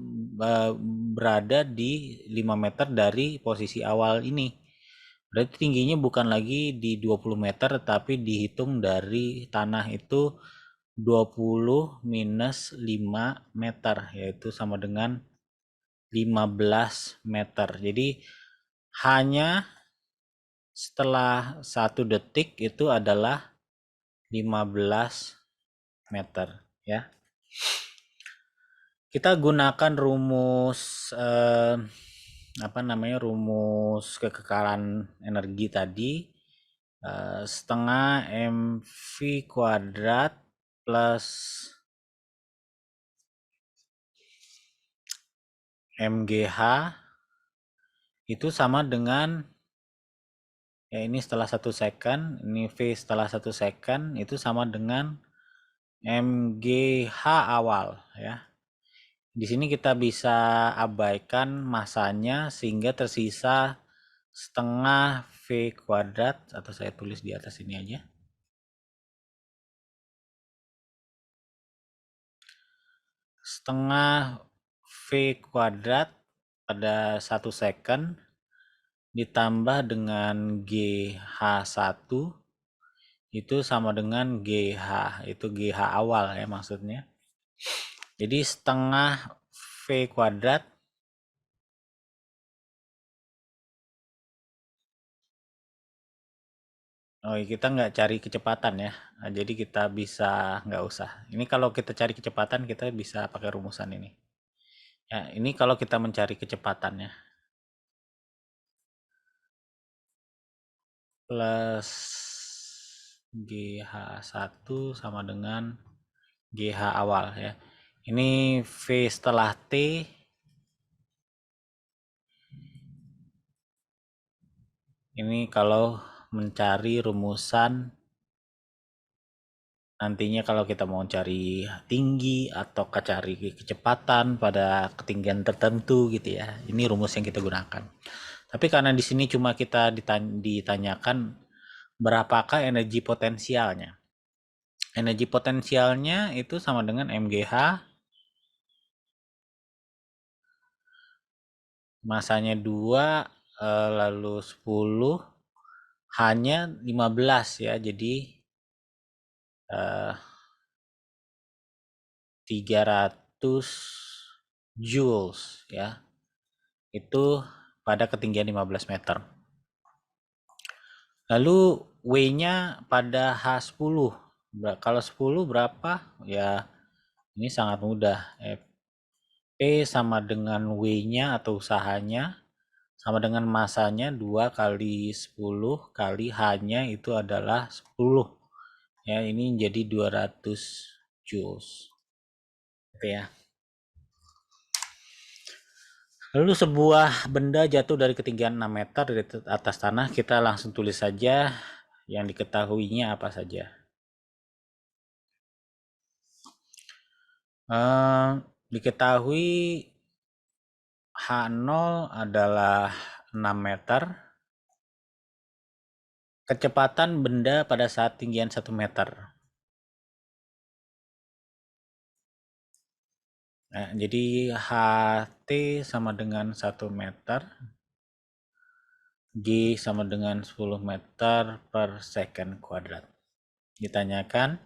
berada di 5 meter dari posisi awal ini. Berarti tingginya bukan lagi di 20 meter, tapi dihitung dari tanah itu 20 minus 5 meter, yaitu sama dengan 15 meter. Jadi hanya setelah 1 detik itu adalah 15 meter ya. Kita gunakan rumus rumus kekekalan energi tadi, setengah mv kuadrat plus mgh itu sama dengan Ya, ini setelah 1 second, ini V setelah 1 second itu sama dengan MGH awal ya. Di sini kita bisa abaikan masanya sehingga tersisa setengah V kuadrat, atau saya tulis di atas ini aja. Setengah V kuadrat pada 1 second ditambah dengan GH1 itu sama dengan GH, itu GH awal ya maksudnya. Jadi setengah V kuadrat kita nggak cari kecepatan ya. Nah, jadi kita bisa nggak usah. Ini kalau kita cari kecepatan kita bisa pakai rumusan ini. Ya, ini kalau kita mencari kecepatannya. Plus GH1 sama dengan GH awal ya. Ini V setelah T. Ini kalau mencari rumusan nantinya kalau kita mau cari tinggi atau cari kecepatan pada ketinggian tertentu gitu ya. Ini rumus yang kita gunakan. Tapi karena di sini cuma kita ditanyakan berapakah energi potensialnya. Energi potensialnya itu sama dengan MGH, masanya 2, lalu 10, hanya 15 ya. Jadi 300 joules ya. Itu pada ketinggian 15 meter. Lalu W-nya pada H10. Kalau 10 berapa? Ya, ini sangat mudah. P sama dengan W-nya atau usahanya sama dengan masanya 2 kali 10 kali H-nya itu adalah 10. Ya, ini jadi 200 joules. Gitu ya. Lalu sebuah benda jatuh dari ketinggian 6 meter dari atas tanah, kita langsung tulis saja yang diketahuinya apa saja. Diketahui H0 adalah 6 meter. Kecepatan benda pada saat tinggian 1 meter. Nah, jadi HT sama dengan 1 meter. G sama dengan 10 meter per second kuadrat. Ditanyakan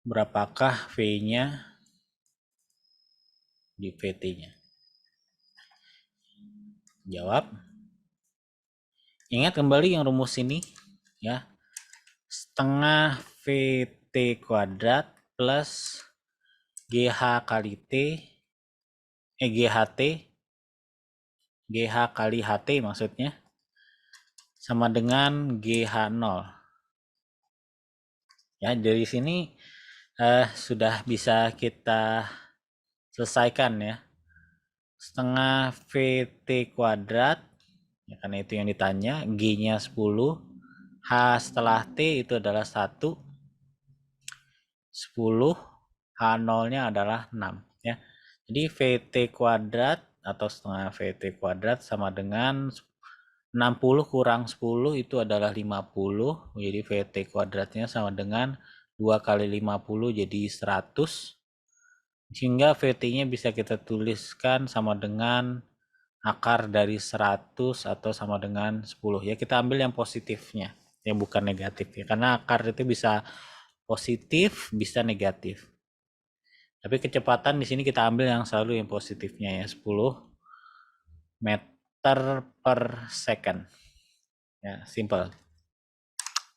berapakah V-nya di VT-nya. Jawab. Ingat kembali yang rumus ini ya. Setengah VT kuadrat plus GH kali T, GHT, GH kali HT maksudnya, sama dengan GH0. Ya, dari sini sudah bisa kita selesaikan ya. Setengah VT kuadrat, ya karena itu yang ditanya, G-nya 10, H setelah T itu adalah 1, 10, H0-nya adalah 6 ya. Jadi VT kuadrat atau setengah VT kuadrat sama dengan 60 kurang 10 itu adalah 50. Jadi VT kuadratnya sama dengan 2 kali 50 jadi 100. Sehingga VT-nya bisa kita tuliskan sama dengan akar dari 100 atau sama dengan 10. Ya kita ambil yang positifnya, yang bukan negatif ya. Karena akar itu bisa positif, bisa negatif. Tapi kecepatan di sini kita ambil yang selalu yang positifnya ya, 10 meter per second. Ya, simple.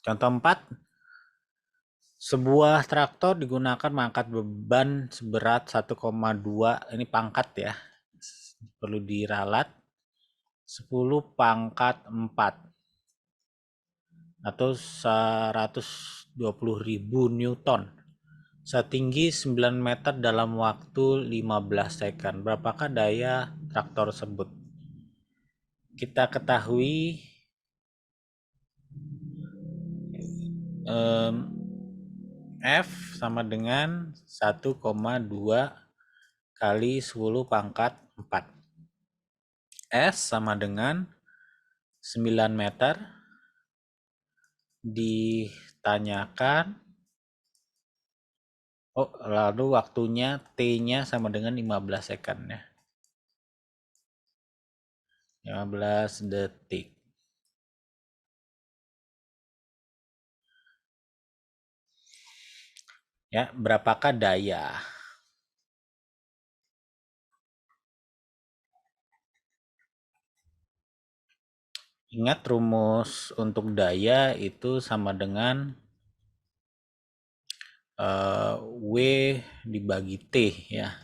Contoh 4. Sebuah traktor digunakan mengangkat beban seberat 1,2, ini pangkat ya. Perlu diralat 10 pangkat 4 atau 120.000 Newton setinggi 9 meter dalam waktu 15 second. Berapakah daya traktor tersebut? Kita ketahui F sama dengan 1,2 kali 10 pangkat 4. S sama dengan 9 meter. Ditanyakan, lalu waktunya T-nya sama dengan 15 second ya. 15 detik. Ya, berapakah daya? Ingat rumus untuk daya itu sama dengan W dibagi T ya.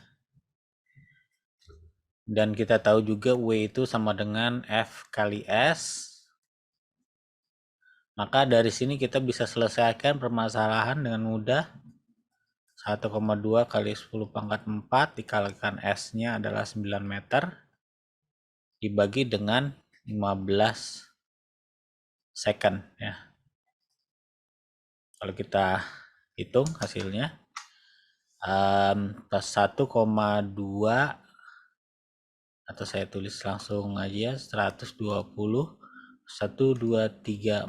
Dan kita tahu juga W itu sama dengan F kali S. Maka dari sini kita bisa selesaikan permasalahan dengan mudah. 1,2 kali 10 pangkat 4 dikalikan S-nya adalah 9 meter. Dibagi dengan 15 second ya. Kalau kita hitung hasilnya 1,2 atau saya tulis langsung aja 120 1234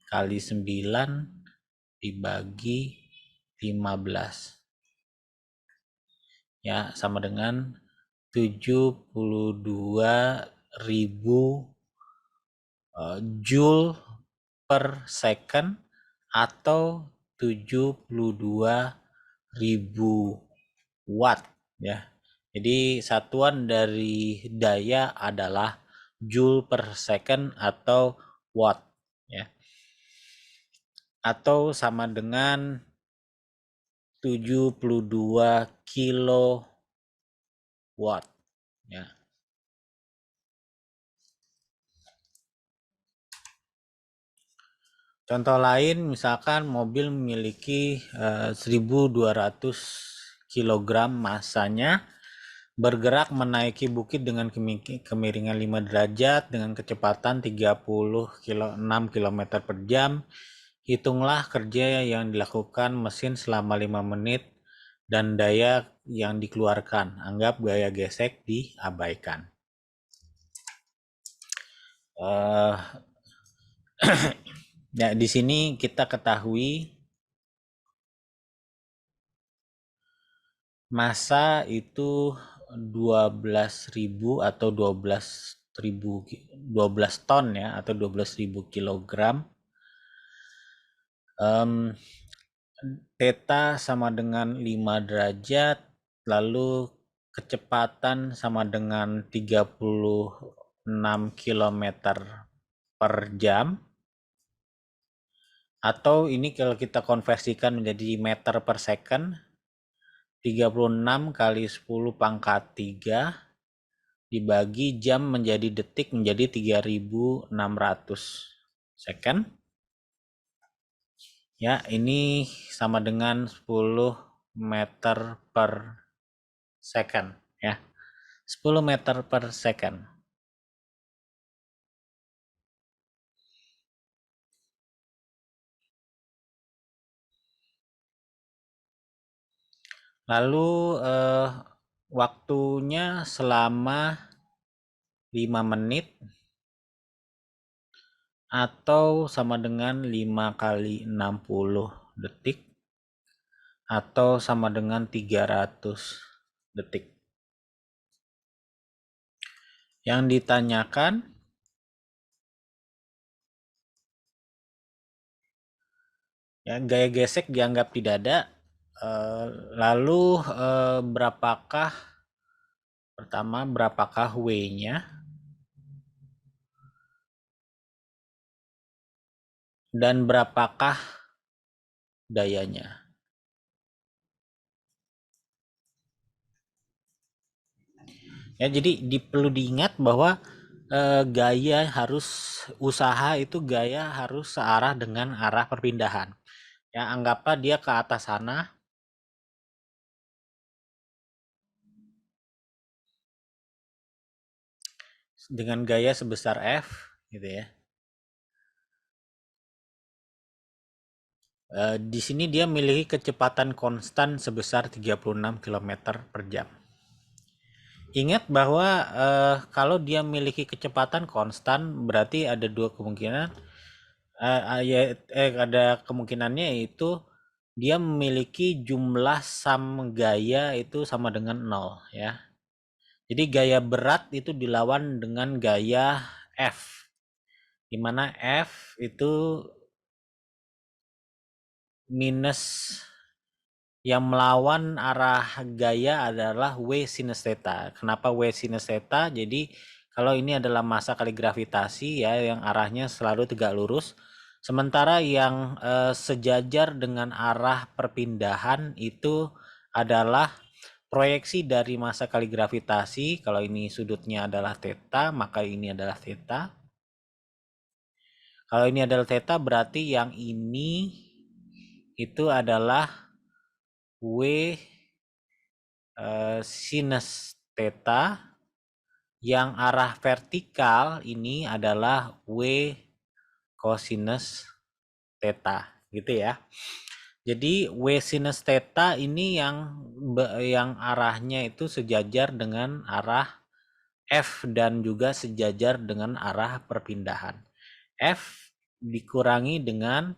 kali 9 dibagi 15 ya sama dengan 72.000 joule per second atau 72.000 watt ya. Jadi satuan dari daya adalah joule per second atau watt ya. Atau sama dengan 72 kilowatt ya. Contoh lain misalkan mobil memiliki 1.200 kg masanya, bergerak menaiki bukit dengan kemiringan 5 derajat dengan kecepatan 36 km per jam. Hitunglah kerja yang dilakukan mesin selama 5 menit dan daya yang dikeluarkan. Anggap gaya gesek diabaikan. Ya, di sini kita ketahui massa itu 12.000 atau 12 ton ya, atau 12.000 kilogram. Theta sama dengan 5 derajat, lalu kecepatan sama dengan 36 km per jam. Atau ini kalau kita konversikan menjadi meter per second, 36 kali 10 pangkat 3 dibagi jam menjadi detik menjadi 3.600 second. Ya, ini sama dengan 10 meter per second ya. 10 meter per second. Lalu waktunya selama 5 menit atau sama dengan 5 kali 60 detik atau sama dengan 300 detik. Yang ditanyakan ya, gaya gesek dianggap tidak ada. Lalu berapakah W-nya dan berapakah dayanya? Ya, jadi perlu diingat bahwa Gaya harus usaha itu gaya harus searah dengan arah perpindahan. Ya, anggaplah dia ke atas sana dengan gaya sebesar F gitu ya. Di sini dia memiliki kecepatan konstan sebesar 36 km per jam. Ingat bahwa kalau dia memiliki kecepatan konstan berarti ada dua kemungkinan. Ada kemungkinannya yaitu dia memiliki jumlah sum gaya itu sama dengan 0 ya. Jadi gaya berat itu dilawan dengan gaya F, di mana F itu minus yang melawan arah gaya adalah W sinus theta. Kenapa W sinus theta? Jadi kalau ini adalah massa kali gravitasi ya yang arahnya selalu tegak lurus. Sementara yang sejajar dengan arah perpindahan itu adalah proyeksi dari massa kali gravitasi. Kalau ini sudutnya adalah theta, maka ini adalah theta. Kalau ini adalah theta berarti yang ini itu adalah W sinus theta, yang arah vertikal ini adalah W cosinus theta gitu ya. Jadi W sinus theta ini yang arahnya itu sejajar dengan arah F dan juga sejajar dengan arah perpindahan. F dikurangi dengan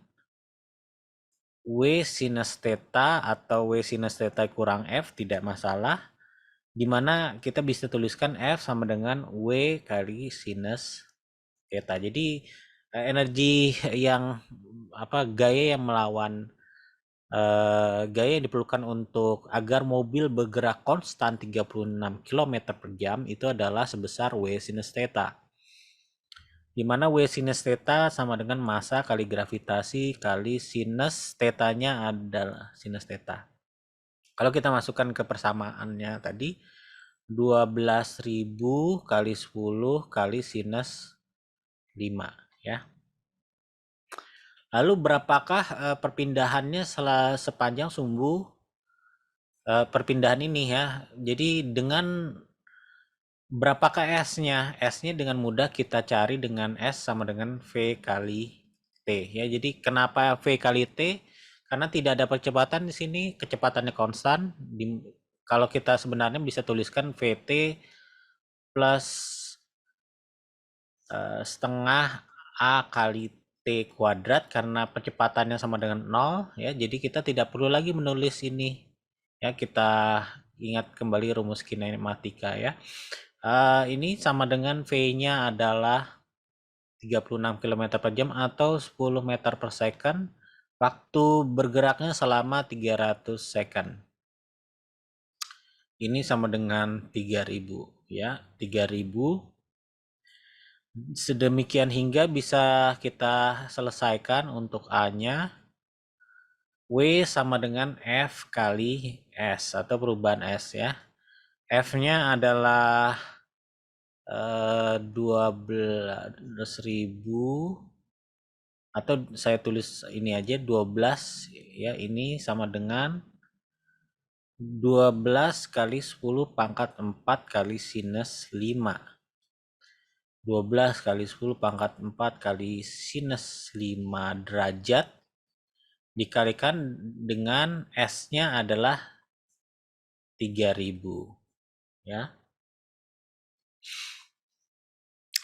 W sinus theta atau W sinus theta kurang F tidak masalah, di mana kita bisa tuliskan F sama dengan W kali sinus theta. Jadi energi yang gaya yang melawan gaya yang diperlukan untuk agar mobil bergerak konstan 36 km per jam itu adalah sebesar W sinus theta. Di mana W sinus theta sama dengan massa kali gravitasi kali sinus theta-nya adalah sinus theta. Kalau kita masukkan ke persamaannya tadi 12.000 kali 10 kali sinus 5 ya. Lalu berapakah perpindahannya sepanjang sumbu perpindahan ini ya. Jadi dengan berapakah S-nya? S-nya dengan mudah kita cari dengan S sama dengan V kali T ya. Jadi kenapa V kali T? Karena tidak ada percepatan di sini, kecepatannya konstan. Kalau kita sebenarnya bisa tuliskan VT plus setengah A kali T kuadrat karena percepatannya sama dengan 0 ya. Jadi kita tidak perlu lagi menulis ini. Ya, kita ingat kembali rumus kinematika ya. Ini sama dengan V-nya adalah 36 km per jam atau 10 meter per second. Waktu bergeraknya selama 300 second. Ini sama dengan 3000 ya. 3000 sedemikian hingga bisa kita selesaikan untuk A-nya. W sama dengan F kali S atau perubahan S ya. F-nya adalah 12.000 atau saya tulis ini aja 12 ya, ini sama dengan 12 kali 10 pangkat 4 kali sinus 5. 12 kali 10 pangkat 4 kali sinus 5 derajat dikalikan dengan S-nya adalah 3000 ya.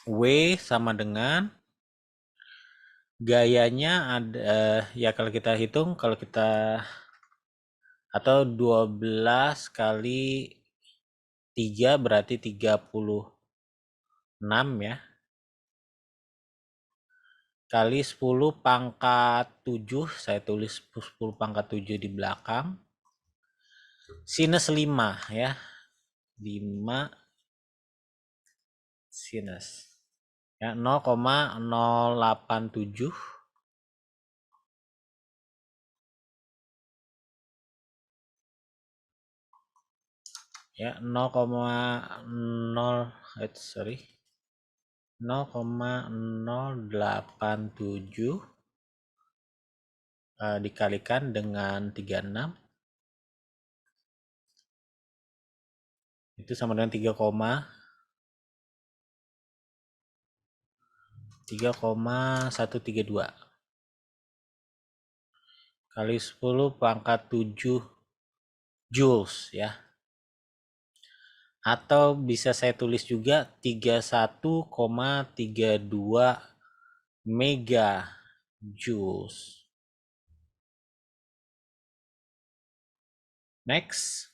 W sama dengan gayanya ada ya, kalau kita hitung atau 12 kali 3 berarti 36 ya. Kali 10 pangkat 7, saya tulis 10 pangkat 7 di belakang. Sinus 5 ya. 5 sinus. Ya, 0,087 ya, 0,0 sorry 0,087 dikalikan dengan 36 itu sama dengan 3,132 kali 10 pangkat 7 joules ya. Atau bisa saya tulis juga 31,32 mega joules. Next.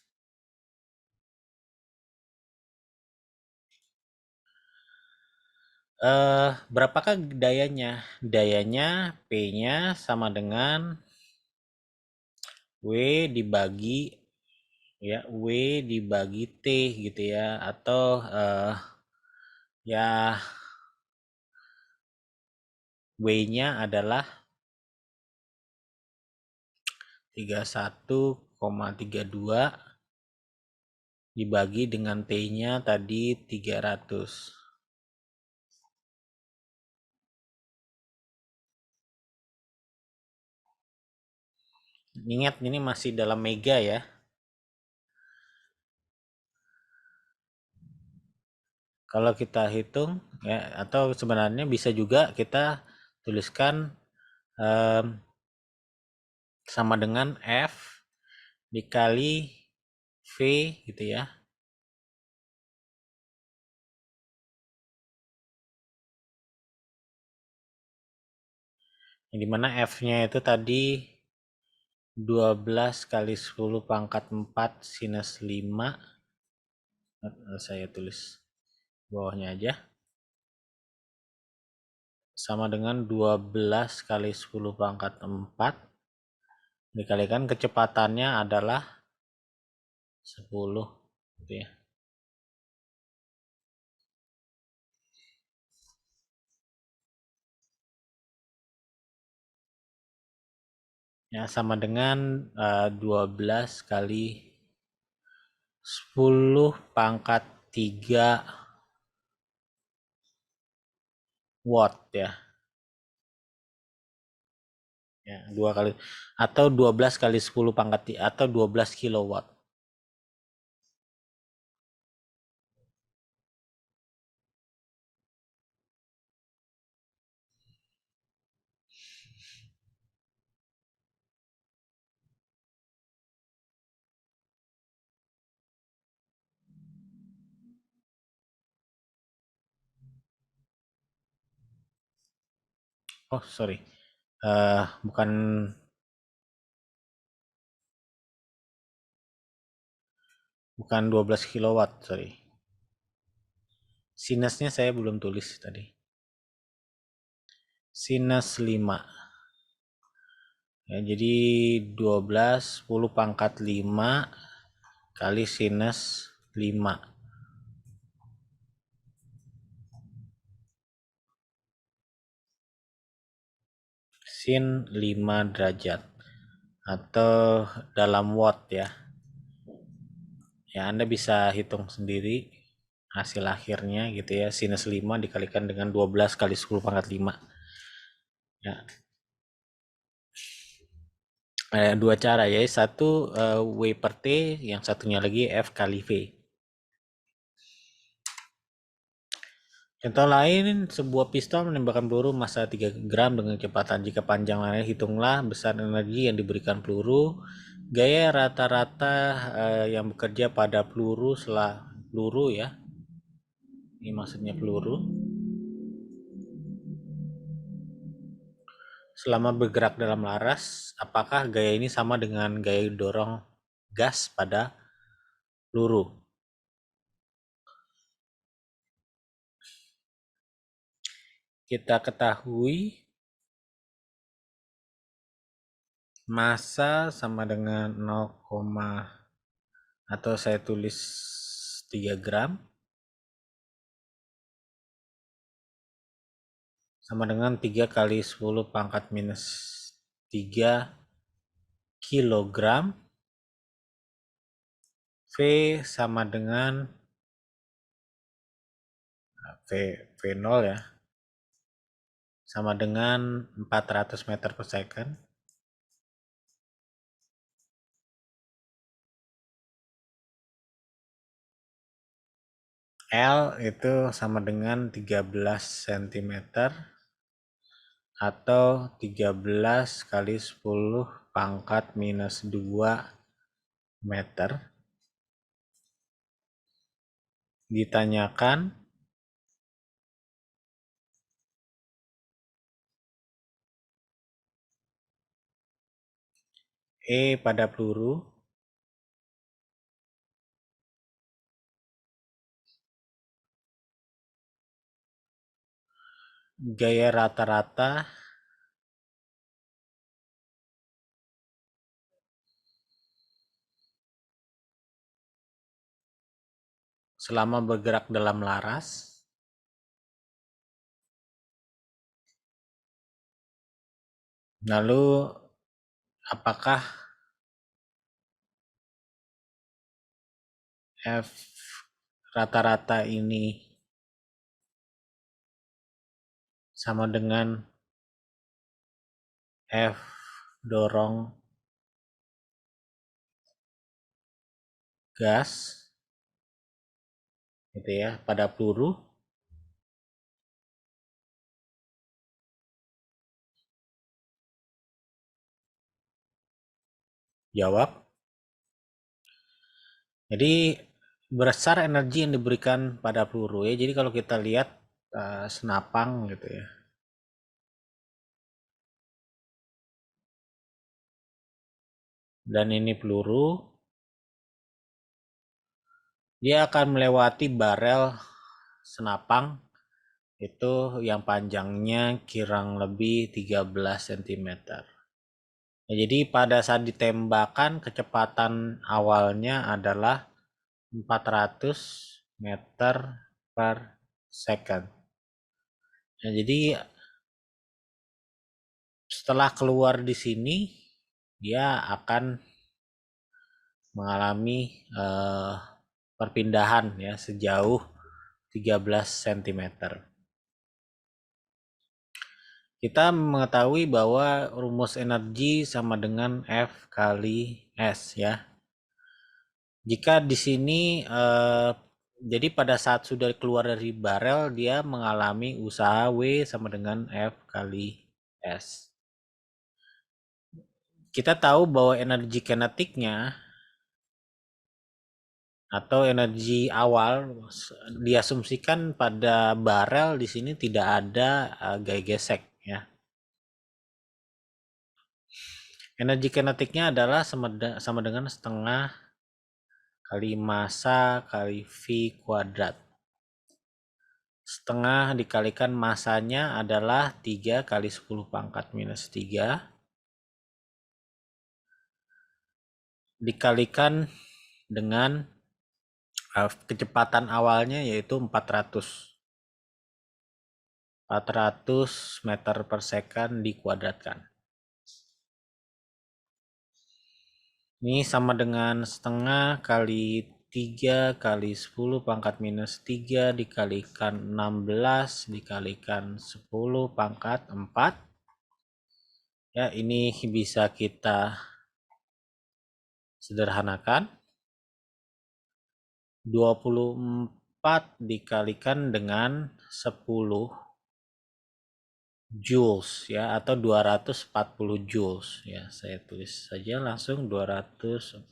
Berapakah dayanya? Dayanya P-nya sama dengan W dibagi T gitu ya, atau ya W-nya adalah 31,32 dibagi dengan T-nya tadi 300. Ingat ini masih dalam mega ya. Kalau kita hitung ya, atau sebenarnya bisa juga kita tuliskan sama dengan F dikali V gitu ya. Yang dimana F-nya itu tadi 12 kali 10 pangkat 4 sinus 5. Saya tulis bawahnya aja. Sama dengan 12 kali 10 pangkat 4 dikalikan kecepatannya adalah 10 gitu ya. Ya, sama dengan 12 kali 10 pangkat 3 watt ya. Ya, 2 kali atau 12 kali 10 pangkat atau 12 kilowatt. Oh, sorry. Bukan 12 kilowatt, sorry. Sinusnya saya belum tulis tadi. Sinus 5. Ya, jadi 12 10 pangkat 5 kali sinus 5. Sin 5 derajat. Atau dalam watt ya. Ya, Anda bisa hitung sendiri hasil akhirnya gitu ya. Sinus 5 dikalikan dengan 12 kali 10 pangkat 5. Ya. Dua cara ya. Satu W per T, yang satunya lagi F kali V. Contoh lain, sebuah pistol menembakkan peluru massa 3 gram dengan kecepatan. Jika panjang layar, hitunglah besar energi yang diberikan peluru. Gaya rata-rata yang bekerja pada peluru ya. Ini maksudnya peluru. Selama bergerak dalam laras, apakah gaya ini sama dengan gaya dorong gas pada peluru? Kita ketahui massa sama dengan 0, atau saya tulis 3 gram sama dengan 3 kali 10 pangkat minus 3 kilogram. V sama dengan V V0 ya, sama dengan 400 meter per second. L itu sama dengan 13 cm atau 13 kali 10 pangkat minus 2 meter. Ditanyakan E pada peluru gaya rata-rata selama bergerak dalam laras. Lalu apakah F rata-rata ini sama dengan F dorong gas gitu ya pada peluru? Jawab. Jadi besar energi yang diberikan pada peluru ya. Jadi kalau kita lihat senapang gitu ya. Dan ini peluru, dia akan melewati barel senapang itu yang panjangnya kurang lebih 13 cm. Nah, jadi pada saat ditembakkan kecepatan awalnya adalah 400 meter per second. Nah, jadi setelah keluar di sini dia akan mengalami perpindahan ya sejauh 13 cm. Kita mengetahui bahwa rumus energi sama dengan F kali S ya. Jika di sini jadi pada saat sudah keluar dari barel dia mengalami usaha W sama dengan F kali S. Kita tahu bahwa energi kinetiknya atau energi awal diasumsikan pada barel di sini tidak ada gaya gesek ya. Energi kinetiknya adalah sama dengan setengah kali massa kali V kuadrat. Setengah dikalikan massanya adalah 3 kali 10 pangkat minus 3 dikalikan dengan kecepatan awalnya yaitu 400 meter per second dikuadratkan. Ini sama dengan setengah kali 3 kali 10 pangkat minus 3 dikalikan 16 dikalikan 10 pangkat 4. Ya, ini bisa kita sederhanakan. 24 dikalikan dengan 10 joules ya atau 240 joules ya. Saya tulis saja langsung 240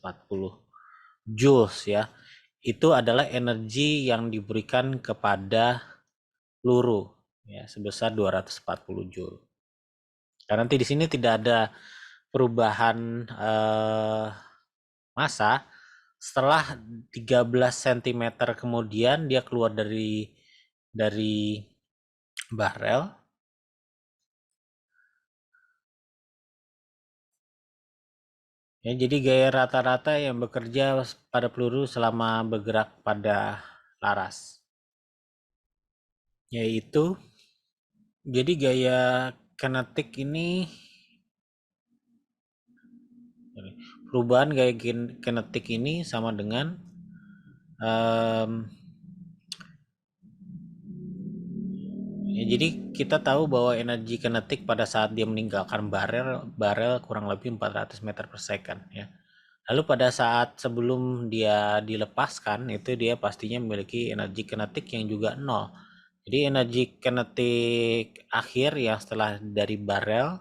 joules ya. Itu adalah energi yang diberikan kepada peluru ya sebesar 240 joule. Karena nanti di sini tidak ada perubahan massa. Setelah 13 cm kemudian dia keluar dari barel. Ya, jadi gaya rata-rata yang bekerja pada peluru selama bergerak pada laras. Yaitu jadi gaya kinetik ini perubahan gaya kinetik ini sama dengan Ya, jadi kita tahu bahwa energi kinetik pada saat dia meninggalkan barel kurang lebih 400 meter per second ya. Lalu pada saat sebelum dia dilepaskan itu dia pastinya memiliki energi kinetik yang juga nol. Jadi energi kinetik akhir yang setelah dari barel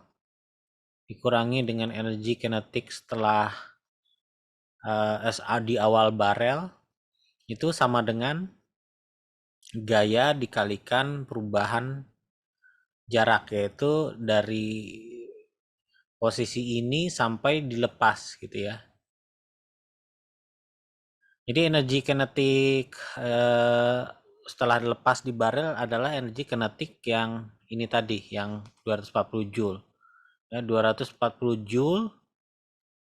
dikurangi dengan energi kinetik setelah di awal barel itu sama dengan gaya dikalikan perubahan jarak, yaitu dari posisi ini sampai dilepas gitu ya. Jadi energi kinetik setelah dilepas di barel adalah energi kinetik yang ini tadi, yang 240 joule. Ya, 240 joule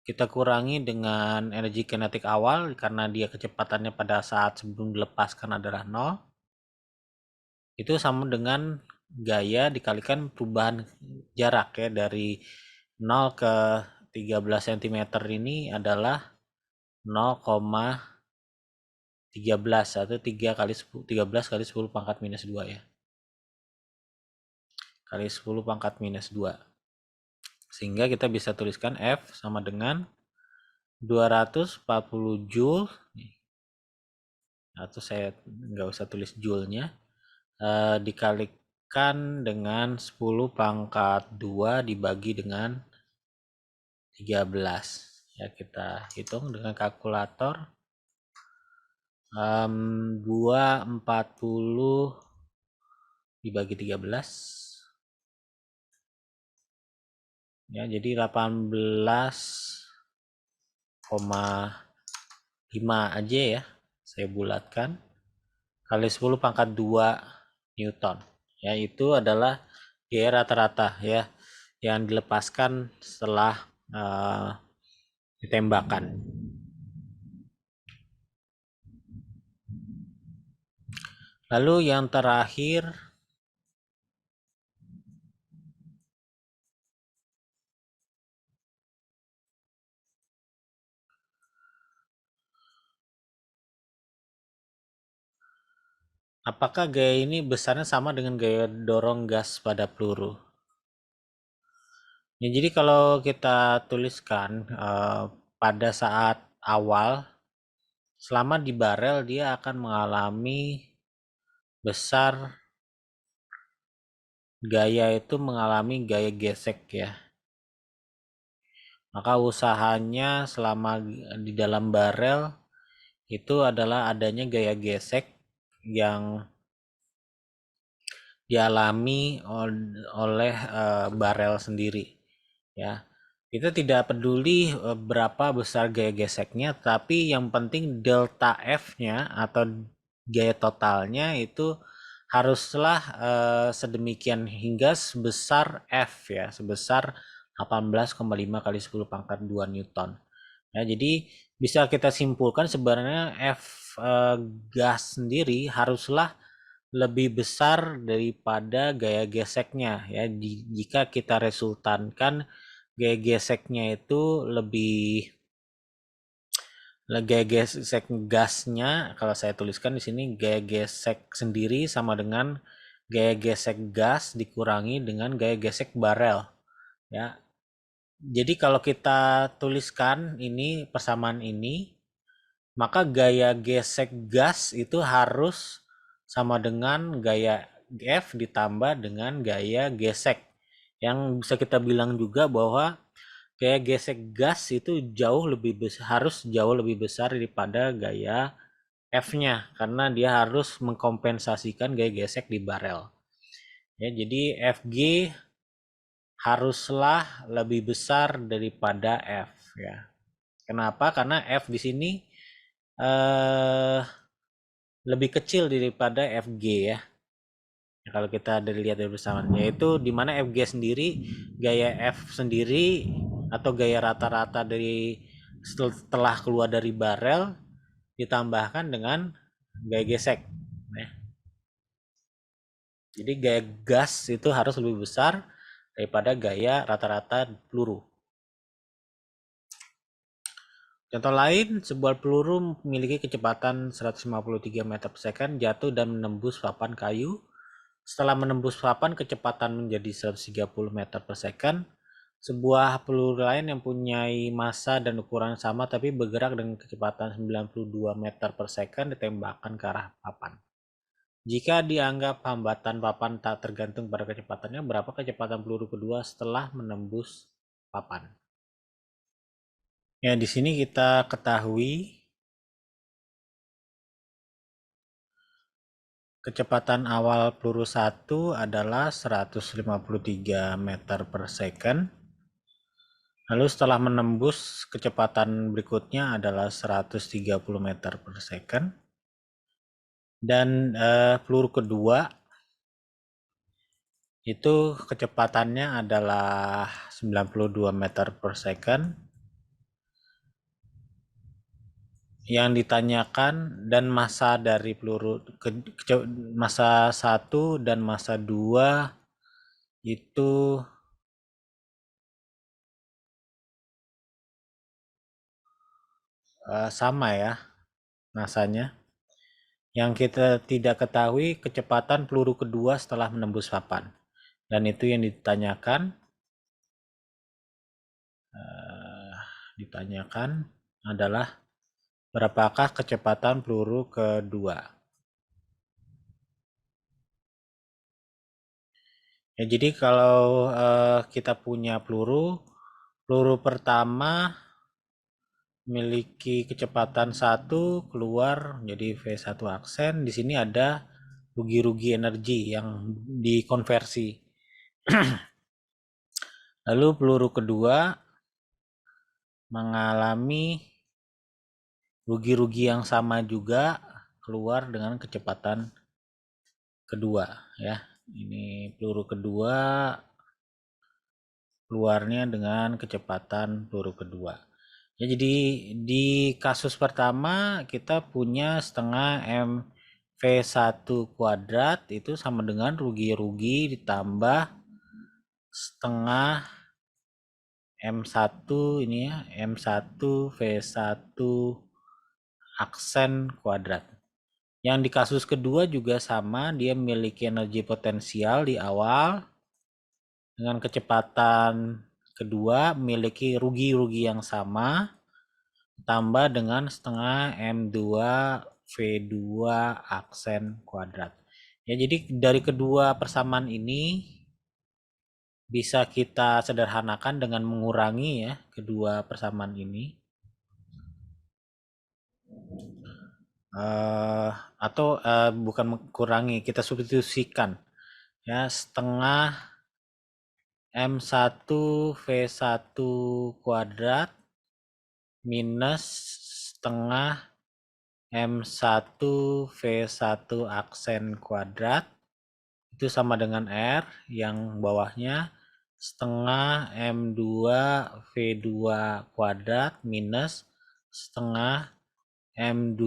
kita kurangi dengan energi kinetik awal karena dia kecepatannya pada saat sebelum dilepaskan adalah 0. Itu sama dengan gaya dikalikan perubahan jarak ya, dari 0 ke 13 cm ini adalah 0,13 atau 13 kali 10 pangkat minus 2 ya. Kali 10 pangkat minus 2. Sehingga kita bisa tuliskan F sama dengan 240 joule. Atau saya nggak usah tulis joule-nya. Dikalikan dengan 10 pangkat 2 dibagi dengan 13. Ya, kita hitung dengan kalkulator. 240 dibagi 13. Ya, jadi 18,5 aja ya. Saya bulatkan. Kali 10 pangkat 2 Newton. Ya, itu adalah gaya rata-rata ya yang dilepaskan setelah ditembakkan. Lalu yang terakhir, apakah gaya ini besarnya sama dengan gaya dorong gas pada peluru? Ya, jadi kalau kita tuliskan pada saat awal, selama di barel dia akan mengalami besar, gaya itu mengalami gaya gesek ya. Maka usahanya selama di dalam barel itu adalah adanya gaya gesek yang dialami oleh barel sendiri ya. Kita tidak peduli berapa besar gaya geseknya, tapi yang penting delta F-nya atau gaya totalnya itu haruslah sedemikian hingga sebesar F ya, sebesar 18,5 kali 10 pangkat 2 Newton. Ya, jadi bisa kita simpulkan sebenarnya F gas sendiri haruslah lebih besar daripada gaya geseknya ya. Jika kita resultankan gaya geseknya itu lebih, gaya gesek gasnya, kalau saya tuliskan di sini gaya gesek sendiri sama dengan gaya gesek gas dikurangi dengan gaya gesek barel ya. Jadi kalau kita tuliskan ini persamaan ini, maka gaya gesek gas itu harus sama dengan gaya F ditambah dengan gaya gesek. Yang bisa kita bilang juga bahwa gaya gesek gas itu harus jauh lebih besar daripada gaya F-nya karena dia harus mengkompensasikan gaya gesek di barel. Ya, jadi Fg haruslah lebih besar daripada F ya. Kenapa? Karena F di sini lebih kecil daripada Fg ya. Kalau kita lihat dari bersamaan, yaitu di mana Fg sendiri, gaya F sendiri atau gaya rata-rata dari setelah keluar dari barel ditambahkan dengan gaya gesek. Jadi gaya gas itu harus lebih besar daripada gaya rata-rata peluru. Contoh lain, sebuah peluru memiliki kecepatan 153 meter per second jatuh dan menembus papan kayu Setelah menembus papan, kecepatan menjadi 130 meter per second. Sebuah peluru lain yang punya massa dan ukuran sama tapi bergerak dengan kecepatan 92 meter per second ditembakkan ke arah papan. Jika dianggap hambatan papan tak tergantung pada kecepatannya, berapa kecepatan peluru kedua setelah menembus papan? Ya, di sini kita ketahui kecepatan awal peluru 1 adalah 153 meter per second. Lalu setelah menembus, kecepatan berikutnya adalah 130 meter per second. Dan peluru kedua itu kecepatannya adalah 92 meter per second. Yang ditanyakan dan massa dari peluru massa 1 dan massa 2 itu sama ya massanya. Yang kita tidak ketahui kecepatan peluru kedua setelah menembus papan. Dan itu yang ditanyakan adalah berapakah kecepatan peluru kedua. Ya, jadi kalau kita punya peluru pertama memiliki kecepatan 1 keluar jadi V1 aksen. Di sini ada rugi-rugi energi yang dikonversi. Lalu peluru kedua mengalami rugi-rugi yang sama juga keluar dengan kecepatan kedua ya. Ini peluru kedua keluarnya dengan kecepatan peluru kedua. Ya, jadi di kasus pertama kita punya setengah M V1 kuadrat itu sama dengan rugi-rugi ditambah setengah M1 ini ya, M1 V1 aksen kuadrat. Yang di kasus kedua juga sama, dia memiliki energi potensial di awal dengan kecepatan kedua memiliki rugi-rugi yang sama tambah dengan setengah M2 V2 aksen kuadrat. Ya, jadi dari kedua persamaan ini bisa kita sederhanakan dengan mengurangi ya kedua persamaan ini. Atau bukan mengurangi, kita substitusikan ya setengah M1 V1 kuadrat minus setengah M1 V1 aksen kuadrat itu sama dengan R yang bawahnya setengah M2 V2 kuadrat minus setengah M2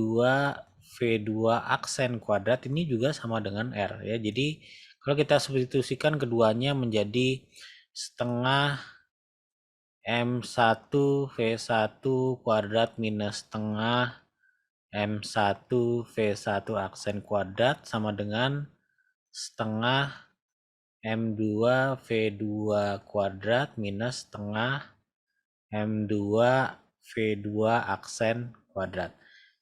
V2 aksen kuadrat ini juga sama dengan R ya. Jadi kalau kita substitusikan keduanya menjadi setengah M1 V1 kuadrat minus setengah M1 V1 aksen kuadrat sama dengan setengah M2 V2 kuadrat minus setengah M2 V2 aksen kuadrat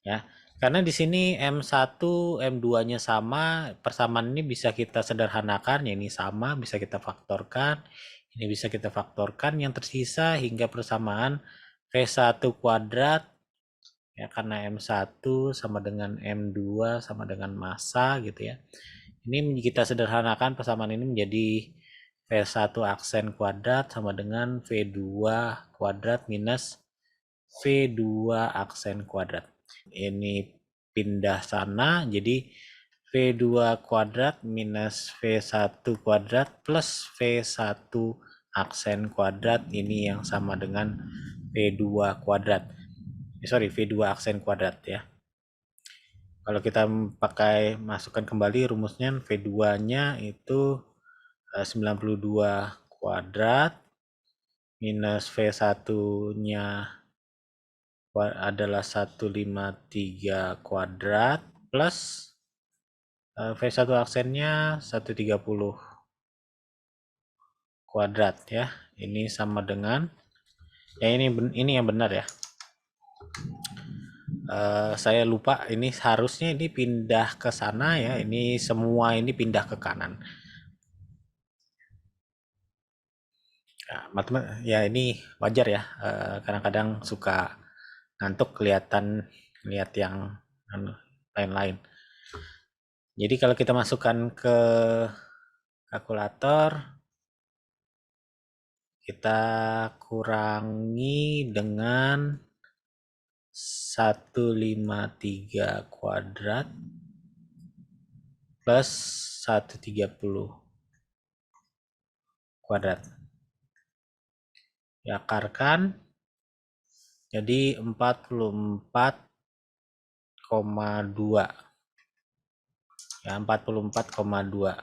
ya. Karena di sini M1 M2-nya sama, persamaan ini bisa kita sederhanakan, ya ini sama bisa kita faktorkan, ini bisa kita faktorkan, yang tersisa hingga persamaan V1 kuadrat ya karena M1 sama dengan M2 sama dengan massa gitu ya. Ini kita sederhanakan persamaan ini menjadi V1 aksen kuadrat sama dengan V2 kuadrat minus V2 aksen kuadrat. Ini pindah sana jadi V2 kuadrat minus V1 kuadrat plus V1 aksen kuadrat ini yang sama dengan V2 kuadrat. V2 aksen kuadrat ya. Kalau kita pakai masukkan kembali rumusnya V2-nya itu 92 kuadrat minus V1-nya adalah 153 kuadrat plus V1 aksennya 130 kuadrat ya. Ini sama dengan ya ini yang benar ya. Saya lupa, ini harusnya ini pindah ke sana ya. Ini semua ini pindah ke kanan. Ya ini wajar ya. Kadang-kadang suka ngantuk lihat yang lain-lain. Jadi kalau kita masukkan ke kalkulator, kita kurangi dengan 153 kuadrat plus 130 kuadrat. Diakarkan jadi 44,2 ya, 44,2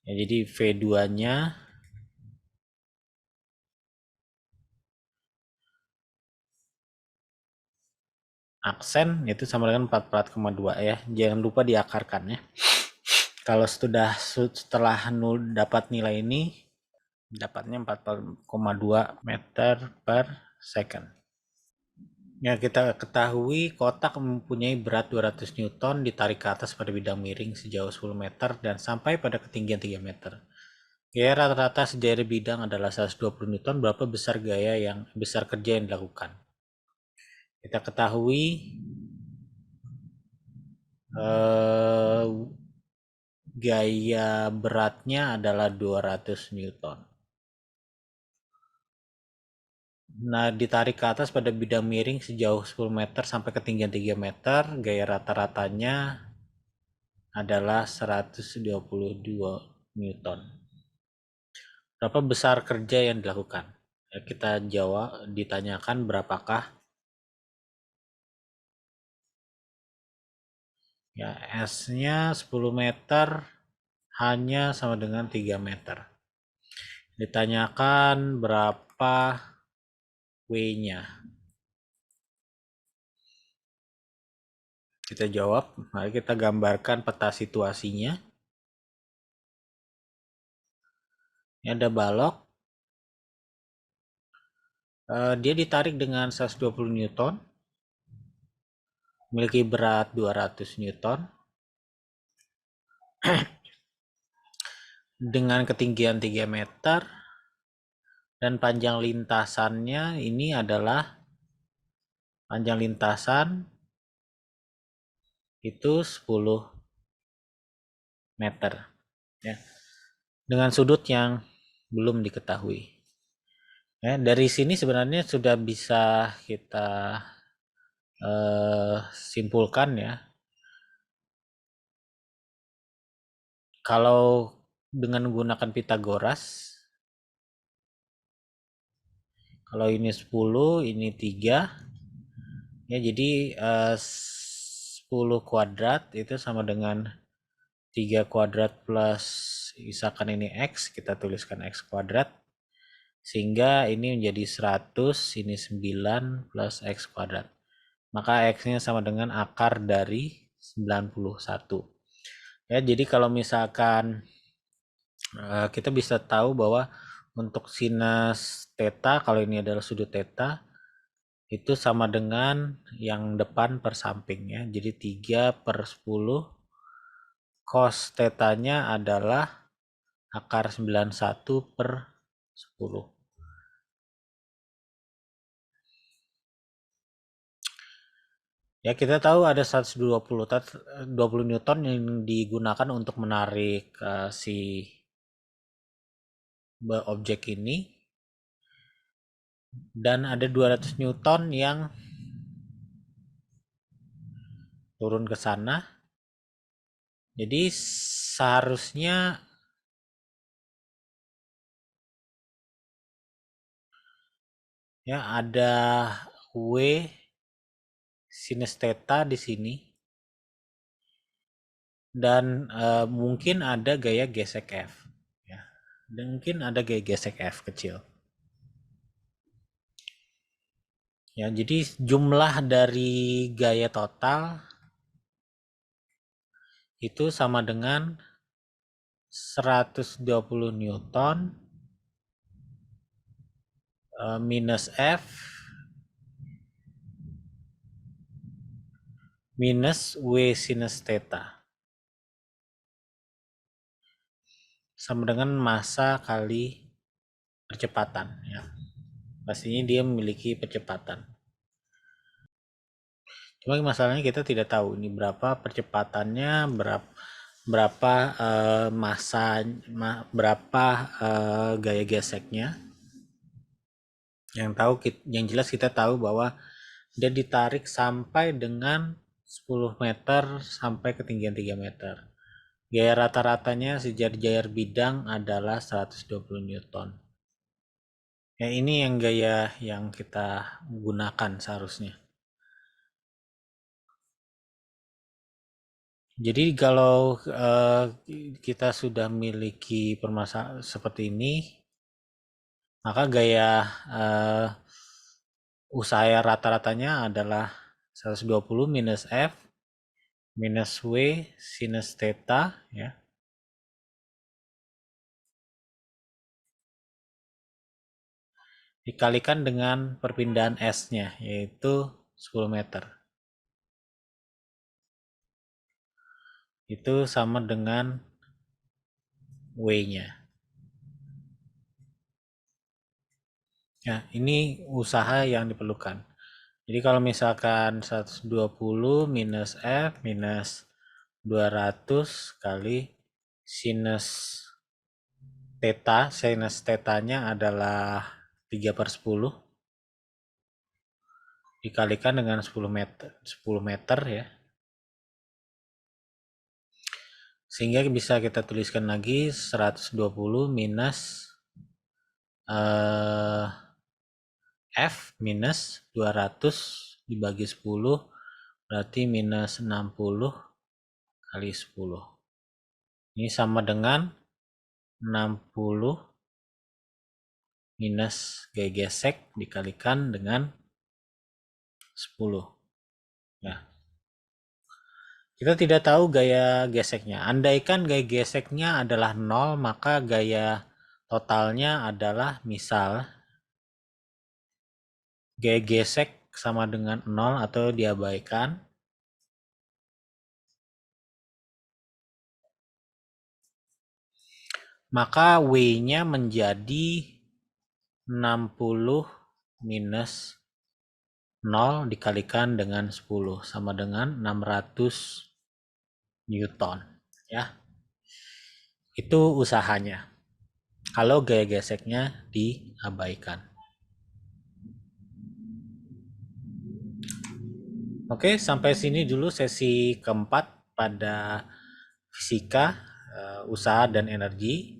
ya. Jadi V2 nya aksen itu sama dengan 44,2 ya. Jangan lupa diakarkan ya. Kalau setelah dapat nilai ini, dapatnya 44,2 meter per second. Ya, kita ketahui kotak mempunyai berat 200 Newton ditarik ke atas pada bidang miring sejauh 10 meter dan sampai pada ketinggian 3 meter. Gaya rata-rata sejauh bidang adalah 120 Newton. Berapa besar kerja yang dilakukan? Kita ketahui gaya beratnya adalah 200 Newton. Nah, ditarik ke atas pada bidang miring sejauh 10 meter sampai ketinggian 3 meter, gaya rata-ratanya adalah 122 Newton. Berapa besar kerja yang dilakukan? Ya, kita jawab, ditanyakan berapakah ya, S-nya 10 meter hanya sama dengan 3 meter. Ditanyakan berapa W-nya. Kita jawab, mari kita gambarkan peta situasinya. Ini ada balok. Dia ditarik dengan 120 Newton. Memiliki berat 200 Newton. Dengan ketinggian 3 meter. Dan panjang lintasannya ini adalah panjang lintasan itu 10 meter. Ya. Dengan sudut yang belum diketahui. Ya, dari sini sebenarnya sudah bisa kita simpulkan ya. Kalau dengan menggunakan Pitagoras, kalau ini 10, ini 3. Ya, jadi 10 kuadrat itu sama dengan 3 kuadrat plus misalkan ini X, kita tuliskan X kuadrat. Sehingga ini menjadi 100, ini 9 plus X kuadrat. Maka X-nya sama dengan akar dari 91. Ya, jadi kalau misalkan kita bisa tahu bahwa untuk sinus theta, kalau ini adalah sudut theta, itu sama dengan yang depan per samping ya. Jadi 3/10 cos theta-nya adalah akar 91/10. Ya, kita tahu ada 120 Newton yang digunakan untuk menarik si objek ini. Dan ada 200 Newton yang turun ke sana. Jadi seharusnya ya ada W sinus theta di sini. Dan mungkin ada gaya gesek F. Ya. Dan mungkin ada gaya gesek F kecil. Ya, jadi jumlah dari gaya total itu sama dengan 120 Newton minus F minus W sinus theta sama dengan massa kali percepatan ya. Pastinya dia memiliki percepatan. Cuma masalahnya kita tidak tahu ini berapa percepatannya, berapa massa, berapa gaya geseknya. Yang jelas kita tahu bahwa dia ditarik sampai dengan 10 meter sampai ketinggian 3 meter. Gaya rata-ratanya sejajar bidang adalah 120 Newton. Ya, ini yang gaya yang kita gunakan seharusnya. Jadi kalau kita sudah memiliki permasalahan seperti ini, maka gaya usaha rata-ratanya adalah 120 minus F minus W sinus theta ya. Dikalikan dengan perpindahan S-nya yaitu 10 meter. Itu sama dengan W-nya. Ya, ini usaha yang diperlukan. Jadi kalau misalkan 120 minus F minus 200 kali sinus theta, sinus theta-nya adalah 3/10 dikalikan dengan 10 meter ya. Sehingga bisa kita tuliskan lagi 120 minus F minus 200 dibagi 10 berarti minus 60 kali 10. Ini sama dengan 60 minus gaya gesek dikalikan dengan 10. Ya. Kita tidak tahu gaya geseknya. Andaikan gaya geseknya adalah 0, maka gaya totalnya adalah misal gaya gesek sama dengan 0 atau diabaikan. Maka W-nya menjadi 60 minus 0 dikalikan dengan 10 sama dengan 600 Newton ya. Itu usahanya. Kalau gaya geseknya diabaikan. Oke, sampai sini dulu sesi keempat pada fisika, usaha dan energi.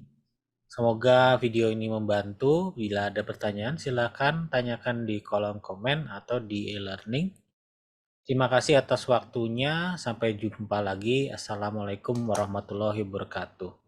Semoga video ini membantu. Bila ada pertanyaan, silakan tanyakan di kolom komen atau di e-learning. Terima kasih atas waktunya. Sampai jumpa lagi. Assalamualaikum warahmatullahi wabarakatuh.